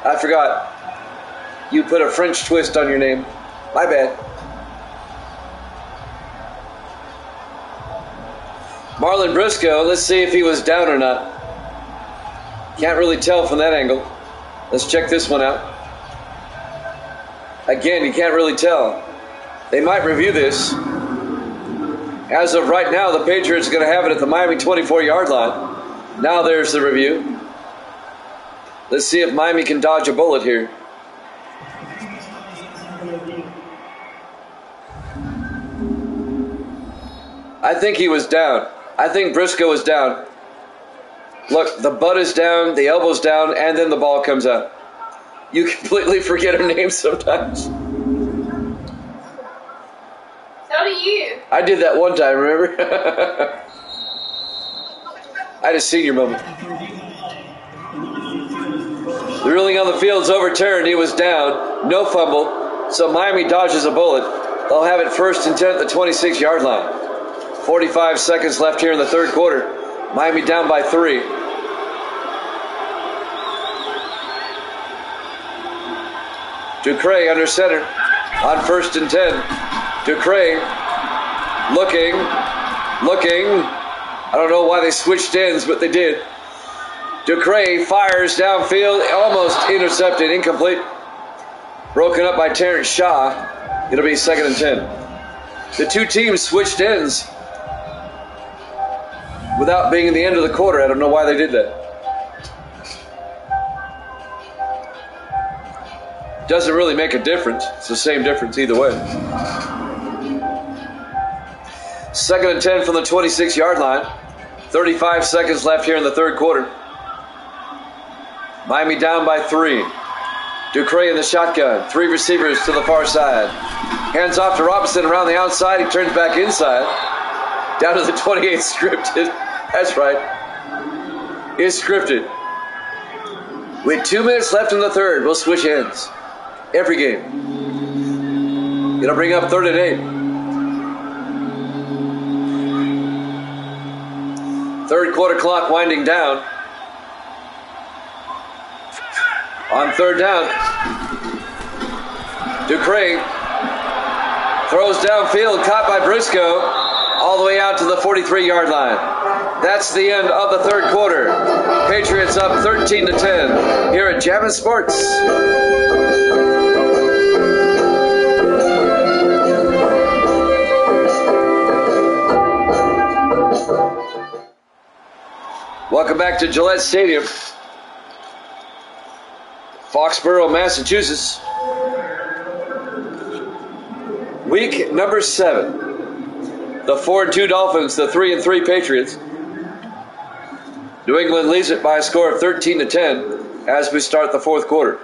I forgot. You put a French twist on your name. My bad. Marlon Briscoe, let's see if he was down or not. Can't really tell from that angle. Let's check this one out. Again, you can't really tell. They might review this. As of right now, the Patriots are going to have it at the Miami 24-yard line. Now there's the review. Let's see if Miami can dodge a bullet here. I think he was down. I think Briscoe was down. Look, the butt is down, the elbow's down, and then the ball comes out. You completely forget her name sometimes. So do you. I did that one time, remember? I had a senior moment. The ruling on the field's overturned. He was down. No fumble. So Miami dodges a bullet. They'll have it 1st and 10 at the 26-yard line. 45 seconds left here in the third quarter. Miami down by 3. Ducre under center on 1st and 10. Ducre looking. I don't know why they switched ends, but they did. Ducre fires downfield, almost intercepted, incomplete. Broken up by Terrence Shaw. It'll be 2nd and 10. The two teams switched ends without being in the end of the quarter. I don't know why they did that. Doesn't really make a difference. It's the same difference either way. 2nd and 10 from the 26-yard line. 35 seconds left here in the third quarter. Miami down by 3. Ducre in the shotgun. 3 receivers to the far side. Hands off to Robinson around the outside. He turns back inside. Down to the 28 scripted. That's right. It's scripted. With 2 minutes left in the third, we'll switch ends. Every game. It'll bring up 3rd and 8. Third quarter clock winding down. On 3rd down, Ducre throws downfield, caught by Briscoe, all the way out to the 43-yard line. That's the end of the third quarter. Patriots up 13-10 here at Jammin' Sports. Welcome back to Gillette Stadium, Foxborough, Massachusetts. Week number 7. The 4-2 Dolphins, the 3-3 Patriots. New England leads it by a score of 13-10 as we start the fourth quarter.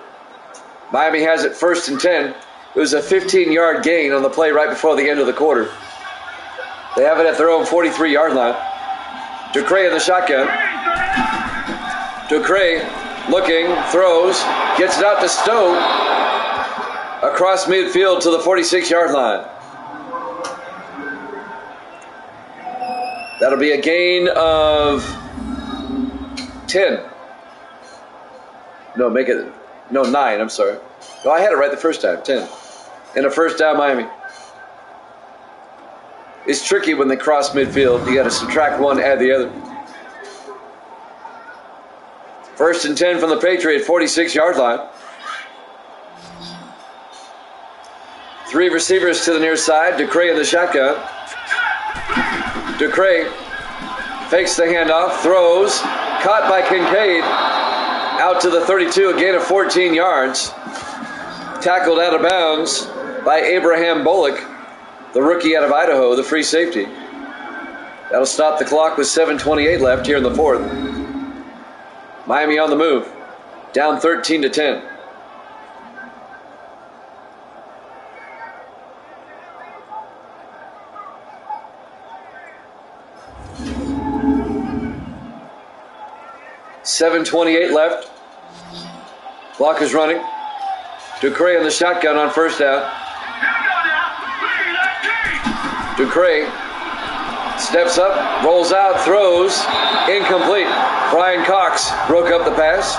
Miami has it 1st and 10. It was a 15-yard gain on the play right before the end of the quarter. They have it at their own 43-yard line. Ducre in the shotgun. Ducre looking, throws, gets it out to Stowe. Across midfield to the 46-yard line. That'll be a gain of 10. No, make it, no, 9, I'm sorry. No, I had it right the first time, 10. And a first down, Miami. It's tricky when they cross midfield. You got to subtract one, add the other. First and 10 from the Patriot 46-yard line. 3 receivers to the near side. DeCray in the shotgun. DeCray fakes the handoff, throws, caught by Kincaid. Out to the 32, a gain of 14 yards. Tackled out of bounds by Abraham Bullock, the rookie out of Idaho, the free safety. That'll stop the clock with 7:28 left here in the fourth. Miami on the move, down 13-10. $7:28 left. Clock is running. DeCray in the shotgun on first down. DeCray steps up, rolls out, throws, incomplete. Brian Cox broke up the pass.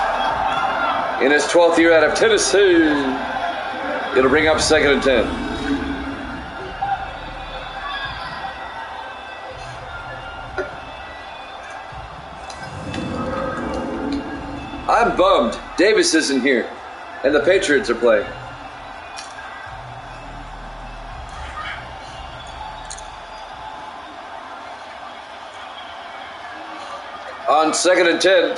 In his 12th year out of Tennessee, it'll bring up 2nd and 10. I'm bummed. Davis isn't here, and the Patriots are playing. On 2nd and 10,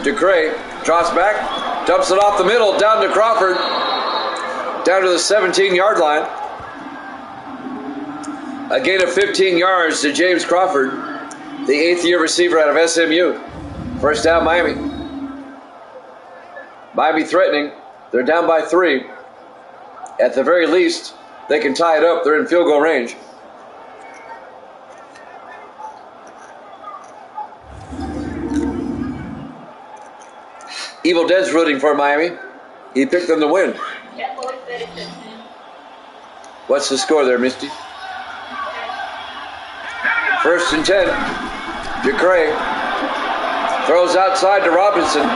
DeCray drops back, dumps it off the middle, down to Crawford, down to the 17-yard line. A gain of 15 yards to James Crawford, the 8th-year receiver out of SMU. First down, Miami. Miami threatening. They're down by 3. At the very least, they can tie it up. They're in field goal range. Evil Dead's rooting for Miami. He picked them to win. What's the score there, Misty? First and 10. DeCray throws outside to Robinson.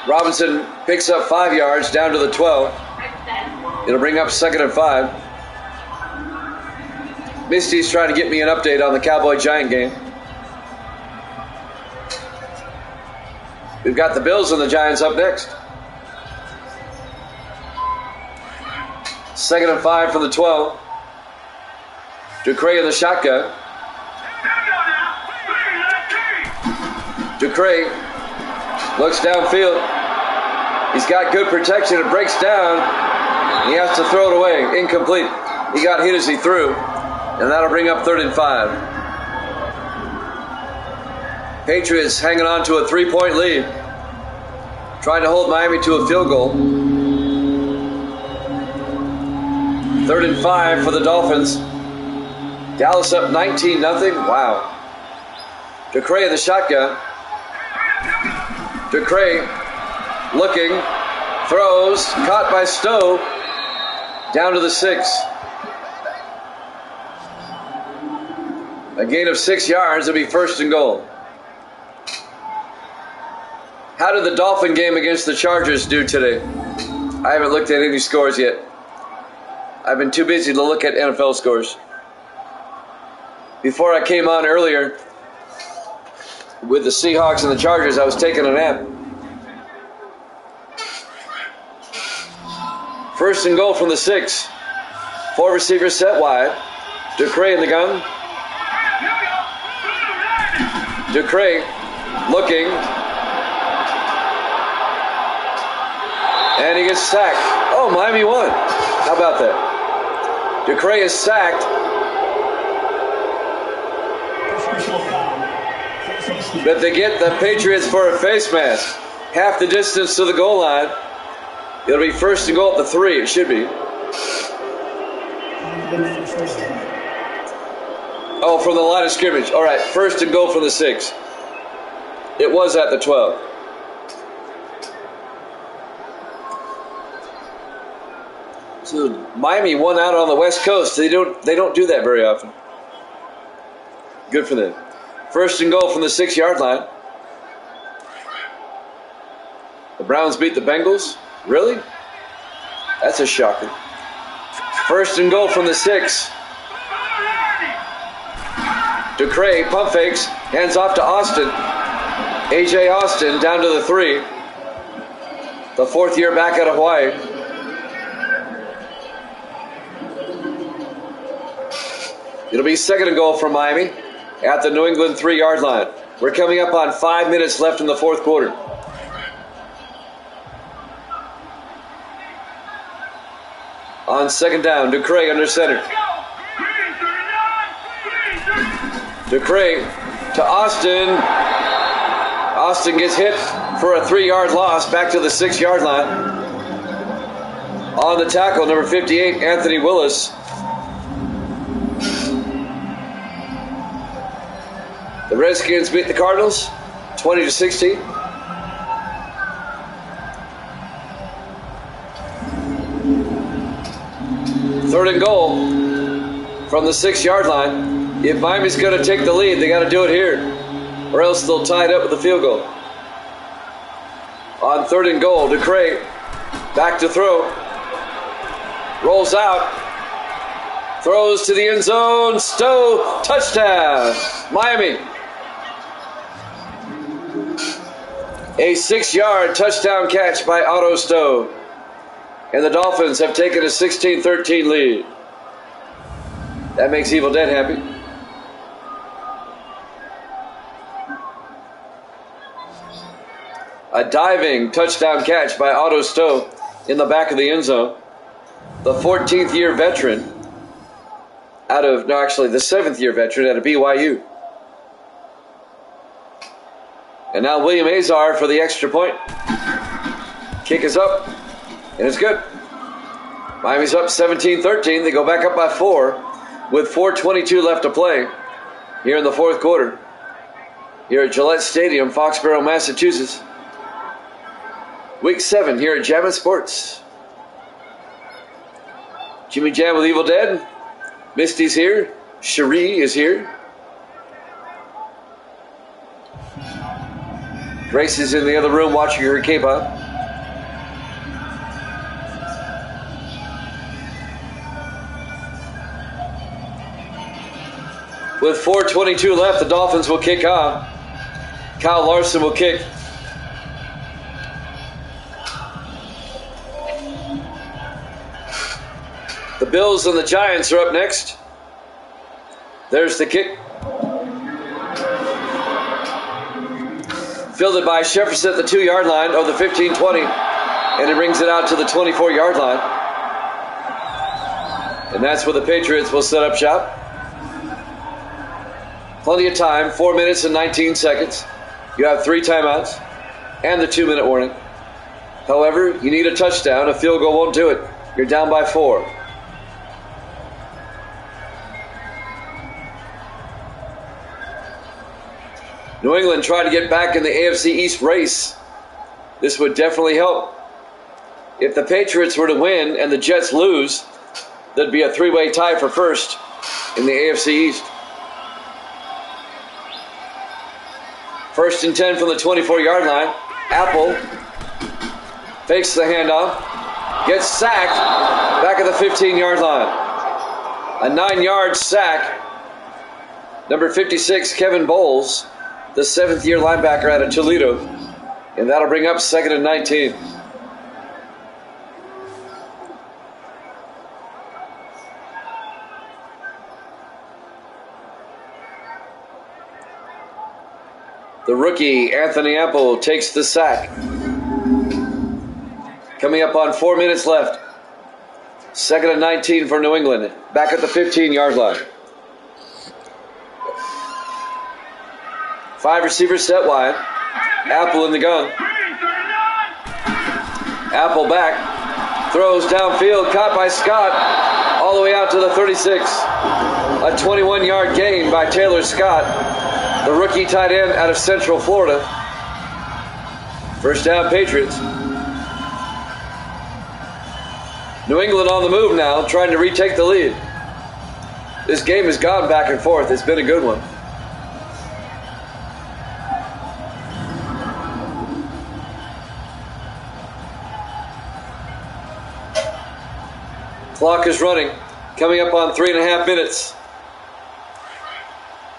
Robinson picks up 5 yards down to the 12. It'll bring up 2nd and 5. Misty's trying to get me an update on the Cowboy-Giant game. We've got the Bills and the Giants up next. 2nd and 5 from the 12. DeCray in the shotgun. DeCray looks downfield. He's got good protection. It breaks down. He has to throw it away. Incomplete. He got hit as he threw. And that'll bring up 3rd and 5. Patriots hanging on to a 3-point lead. Trying to hold Miami to a field goal. 3rd and 5 for the Dolphins. Dallas up 19-0. Wow. DeCray in the shotgun. DeCray looking, throws, caught by Stowe, down to the 6. A gain of 6 yards. It'll be 1st and goal. How did the Dolphin game against the Chargers do today? I haven't looked at any scores yet. I've been too busy to look at NFL scores. Before I came on earlier with the Seahawks and the Chargers, I was taking a nap. 1st and goal from the 6. 4 receivers set wide. DeCray in the gun. DeCray looking. And he gets sacked. Oh, Miami won. How about that? DeCray is sacked. But they get the Patriots for a face mask. Half the distance to the goal line. It'll be 1st and goal at the 3. It should be. Oh, from the line of scrimmage. All right, 1st and goal from the 6. It was at the 12. So Miami won out on the West Coast. They don't do that very often. Good for them. First and goal from the 6-yard line. The Browns beat the Bengals? Really? That's a shocker. First and goal from the 6. DeCray pump fakes, hands off to Austin. A.J. Austin down to the 3. The 4th year back out of Hawaii. It'll be second and goal from Miami at the New England 3-yard line. We're coming up on 5 minutes left in the 4th quarter. On second down, DeCray under center. DeCray to Austin. Austin gets hit for a 3-yard loss back to the 6-yard line. On the tackle, number 58, Anthony Willis. The Redskins beat the Cardinals 20-16. Third and goal from the 6-yard line. If Miami's going to take the lead, they got to do it here, or else they'll tie it up with a field goal. On third and goal, DeCray back to throw. Rolls out. Throws to the end zone. Stowe, touchdown. Miami. A 6-yard touchdown catch by Otto Stowe. And the Dolphins have taken a 16-13 lead. That makes Evil Dead happy. A diving touchdown catch by Otto Stowe in the back of the end zone. The 14th year veteran the 7th year veteran out of BYU. And now William Azar for the extra point. Kick is up, and it's good. Miami's up 17-13. They go back up by 4 with 4:22 left to play here in the 4th quarter. Here at Gillette Stadium, Foxborough, Massachusetts. Week 7 here at Jammin' Sports. Jimmy Jam with Evil Dead. Misty's here. Cherie is here. Grace is in the other room watching her K-pop. With 4:22 left, the Dolphins will kick off. Kyle Larson will kick. The Bills and the Giants are up next. There's the kick. Fielded by Jefferson at the 2-yard line of the 15-20. And he brings it out to the 24-yard line. And that's where the Patriots will set up shop. Plenty of time, 4 minutes and 19 seconds. You have 3 timeouts and the 2-minute warning. However, you need a touchdown. A field goal won't do it. You're down by 4. New England tried to get back in the AFC East race. This would definitely help. If the Patriots were to win and the Jets lose, there'd be a 3-way tie for first in the AFC East. First and 10 from the 24-yard line. Apple fakes the handoff. Gets sacked back at the 15-yard line. A 9-yard sack. Number 56, Kevin Bowles, the 7th year linebacker out of Toledo. And that'll bring up 2nd and 19. The rookie, Anthony Apple, takes the sack. Coming up on 4 minutes left. 2nd and 19 for New England. Back at the 15-yard line. 5 receivers set wide. Apple in the gun. Apple back. Throws downfield. Caught by Scott. All the way out to the 36. A 21-yard gain by Taylor Scott, the rookie tight end out of Central Florida. First down, Patriots. New England on the move now, trying to retake the lead. This game has gone back and forth. It's been a good one. Clock is running. Coming up on 3.5 minutes.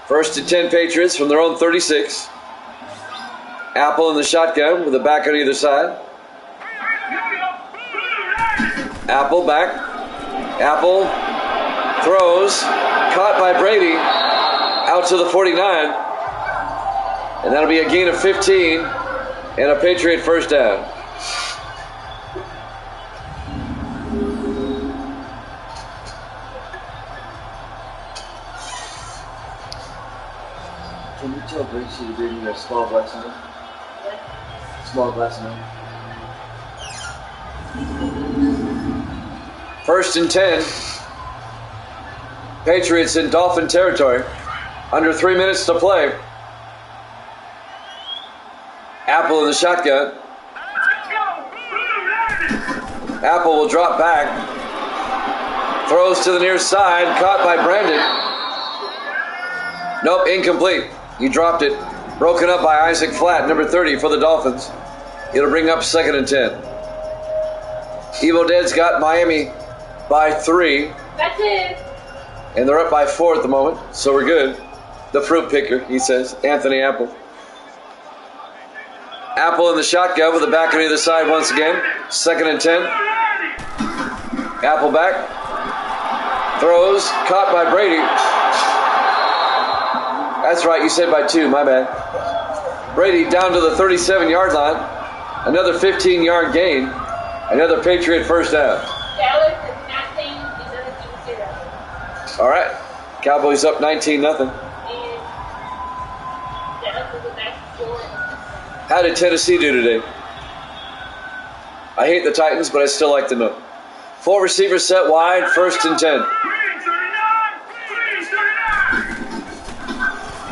1st and 10 Patriots from their own 36. Apple in the shotgun with a back on either side. Apple back. Apple throws. Caught by Brady. Out to the 49. And that'll be a gain of 15 and a Patriot first down. Can you tell Gracie to bring me a small glass of milk? Small glass of milk. 1st and 10. Patriots in Dolphin territory. Under 3 minutes to play. Apple in the shotgun. Apple will drop back. Throws to the near side. Caught by Brandon. Nope, incomplete. He dropped it. Broken up by Isaac Flatt, number 30 for the Dolphins. It'll bring up 2nd and 10. Evil Dead's got Miami by 3. That's it. And they're up by 4 at the moment, so we're good. The fruit picker, he says. Anthony Apple. Apple in the shotgun with the back on either side once again. 2nd and 10. Apple back. Throws. Caught by Brady. That's right, you said by 2, my bad. Brady down to the 37-yard line. Another 15-yard gain. Another Patriot first down. Dallas is 19, these other teams 0. All right. Cowboys up 19-0. And Dallas is back to 4. How did Tennessee do today? I hate the Titans, but I still like to know. 4 receivers set wide, 1st and 10.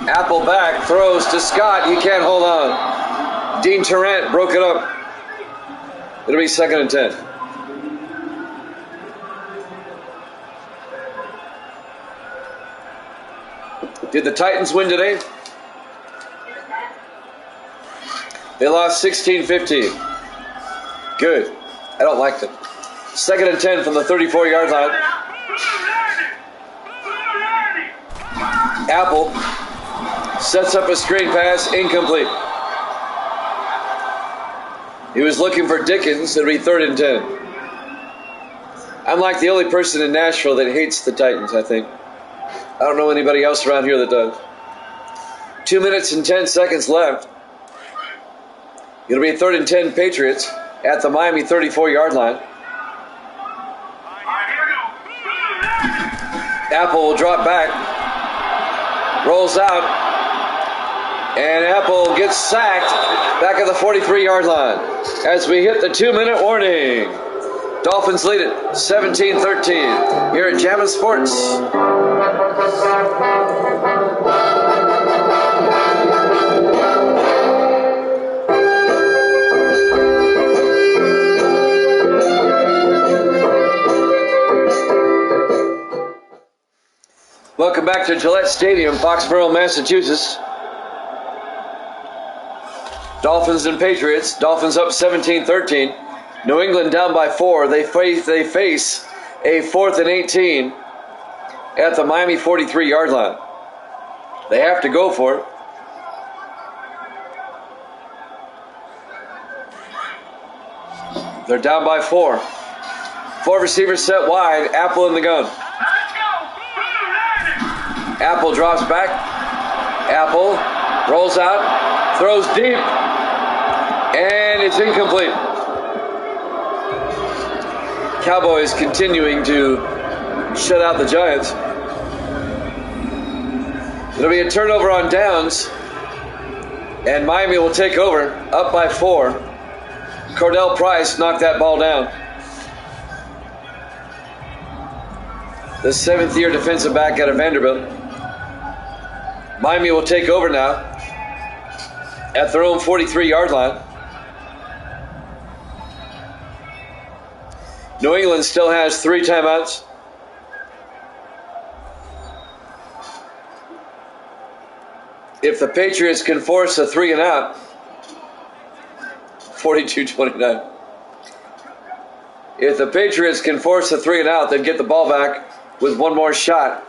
Apple back, throws to Scott. He can't hold on. Dean Tarrant broke it up. It'll be 2nd and 10. Did the Titans win today? They lost 16-15. Good. I don't like them. 2nd and 10 from the 34-yard line. Apple sets up a screen pass, incomplete. He was looking for Dickens. It'll be 3rd and 10. I'm like the only person in Nashville that hates the Titans, I think. I don't know anybody else around here that does. 2 minutes and 10 seconds left. It'll be 3rd and 10 Patriots at the Miami 34-yard line. Apple will drop back. Rolls out. And Apple gets sacked back at the 43-yard line as we hit the 2-minute warning. Dolphins lead it 17-13 here at Jammin' Sports. Welcome back to Gillette Stadium, Foxborough, Massachusetts. Dolphins and Patriots. Dolphins up 17-13. New England down by 4. They face a 4th and 18 at the Miami 43-yard line. They have to go for it. They're down by 4. 4 receivers set wide. Apple in the gun. Apple drops back. Apple rolls out. Throws deep. And it's incomplete. Cowboys continuing to shut out the Giants. It'll be a turnover on downs. And Miami will take over, up by 4. Cordell Price knocked that ball down. The 7th-year defensive back out of Vanderbilt. Miami will take over now at their own 43-yard line. New England still has 3 timeouts. If the Patriots can force a 3 and out, 42-29. If the Patriots can force a 3 and out, they'd get the ball back with one more shot.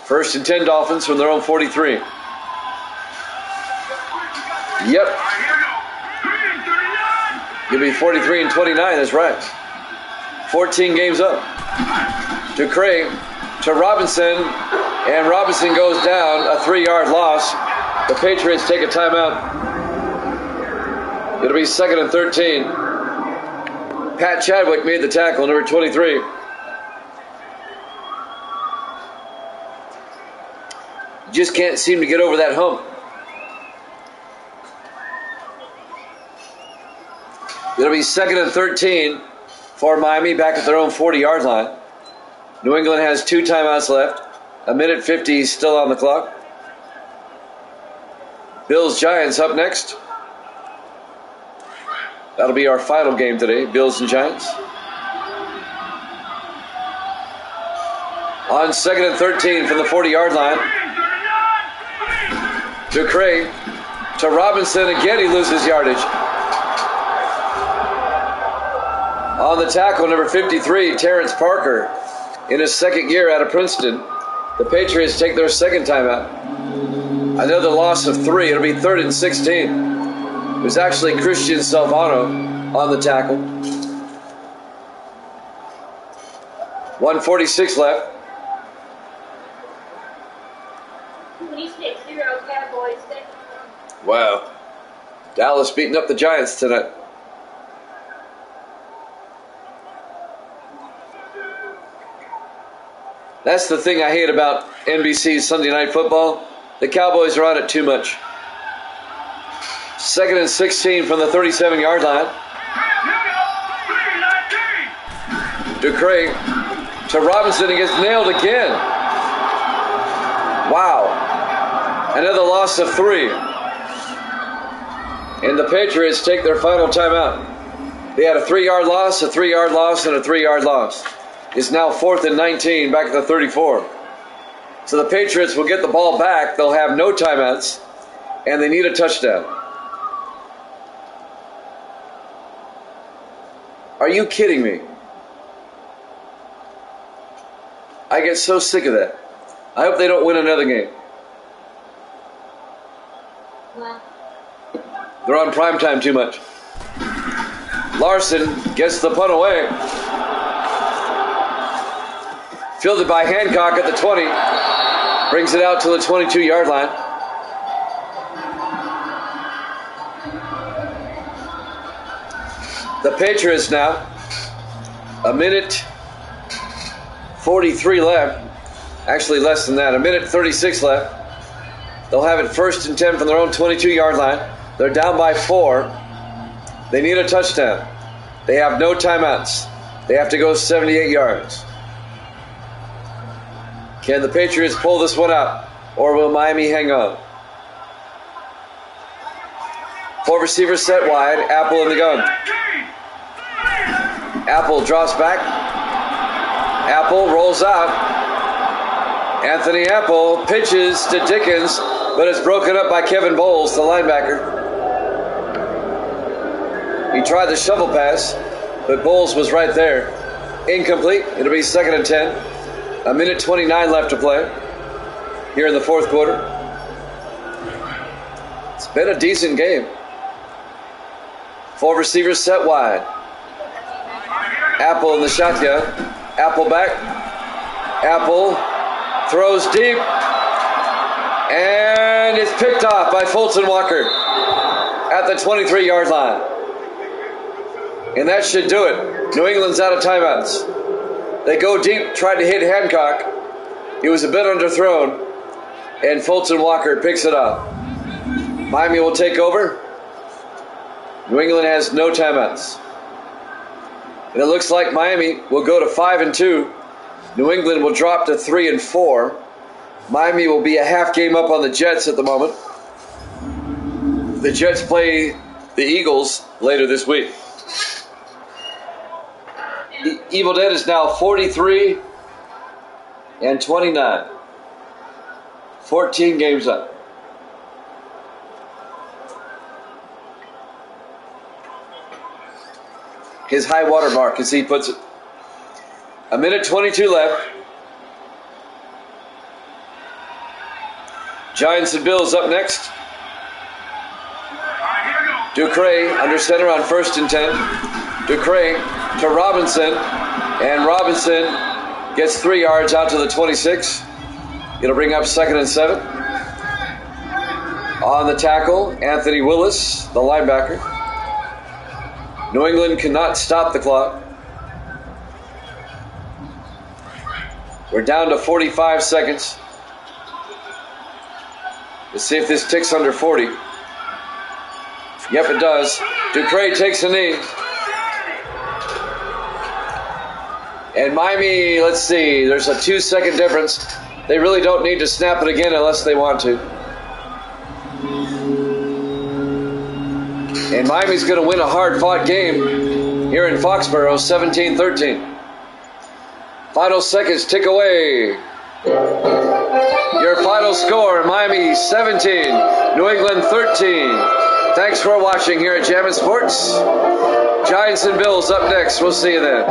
1st and 10 Dolphins from their own 43. Yep. You'll be 43-29, that's right. 14 games up. To Craig, to Robinson, and Robinson goes down, a 3-yard loss. The Patriots take a timeout. It'll be 2nd and 13. Pat Chadwick made the tackle, number 23. Just can't seem to get over that hump. It'll be 2nd and 13 for Miami back at their own 40-yard line. New England has 2 timeouts left. 1:50 still on the clock. Bills-Giants up next. That'll be our final game today, Bills and Giants. On 2nd and 13 from the 40-yard line. To Craig. To Robinson. Again, he loses yardage. On the tackle, number 53, Terrence Parker. In his 2nd year out of Princeton. The Patriots take their 2nd timeout. Another loss of 3. It'll be 3rd and 16. It was actually Christian Salvano on the tackle. 1:46 left. 26-0 Cowboys. Wow. Dallas beating up the Giants tonight. That's the thing I hate about NBC's Sunday Night Football. The Cowboys are on it too much. 2nd and 16 from the 37-yard line. To Craig. To Robinson. He gets nailed again. Wow. Another loss of 3. And the Patriots take their final timeout. They had a 3-yard loss, a 3-yard loss, and a 3-yard loss. It's now 4th and 19 back at the 34. So the Patriots will get the ball back. They'll have no timeouts, and they need a touchdown. Are you kidding me? I get so sick of that. I hope they don't win another game. Well, they're on primetime too much. Larson gets the punt away. Fielded by Hancock at the 20. Brings it out to the 22-yard line. The Patriots now. 1:43 left. Actually less than that. 1:36 left. They'll have it 1st and 10 from their own 22-yard line. They're down by 4. They need a touchdown. They have no timeouts. They have to go 78 yards. Can the Patriots pull this one out, or will Miami hang on? 4 receivers set wide. Apple in the gun. Apple drops back. Apple rolls out. Anthony Apple pitches to Dickens, but it's broken up by Kevin Bowles, the linebacker. He tried the shovel pass, but Bowles was right there. Incomplete. It'll be 2nd and 10. 1:29 left to play here in the 4th quarter. It's been a decent game. 4 receivers set wide. Apple in the shotgun. Apple back. Apple throws deep. And it's picked off by Fulton Walker at the 23-yard line. And that should do it. New England's out of timeouts. They go deep, tried to hit Hancock. He was a bit underthrown. And Fulton Walker picks it up. Miami will take over. New England has no timeouts. And it looks like Miami will go to 5-2. New England will drop to 3-4. Miami will be a half game up on the Jets at the moment. The Jets play the Eagles later this week. Evil Dead is now 43 and 29. 14 games up. His high water mark, as he puts it. A minute 22 left. Giants and Bills up next. Ducray under center on 1st and 10. Ducray to Robinson, and Robinson gets 3 yards out to the 26. It'll bring up 2nd and 7. On the tackle, Anthony Willis, the linebacker. New England cannot stop the clock. We're down to 45 seconds. Let's see if this ticks under 40. Yep, it does. Ducray takes a knee. And Miami, let's see, there's a 2-second difference. They really don't need to snap it again unless they want to. And Miami's going to win a hard-fought game here in Foxborough, 17-13. Final seconds tick away. Your final score, Miami 17, New England 13. Thanks for watching here at Jammin' Sports. Giants and Bills up next. We'll see you then.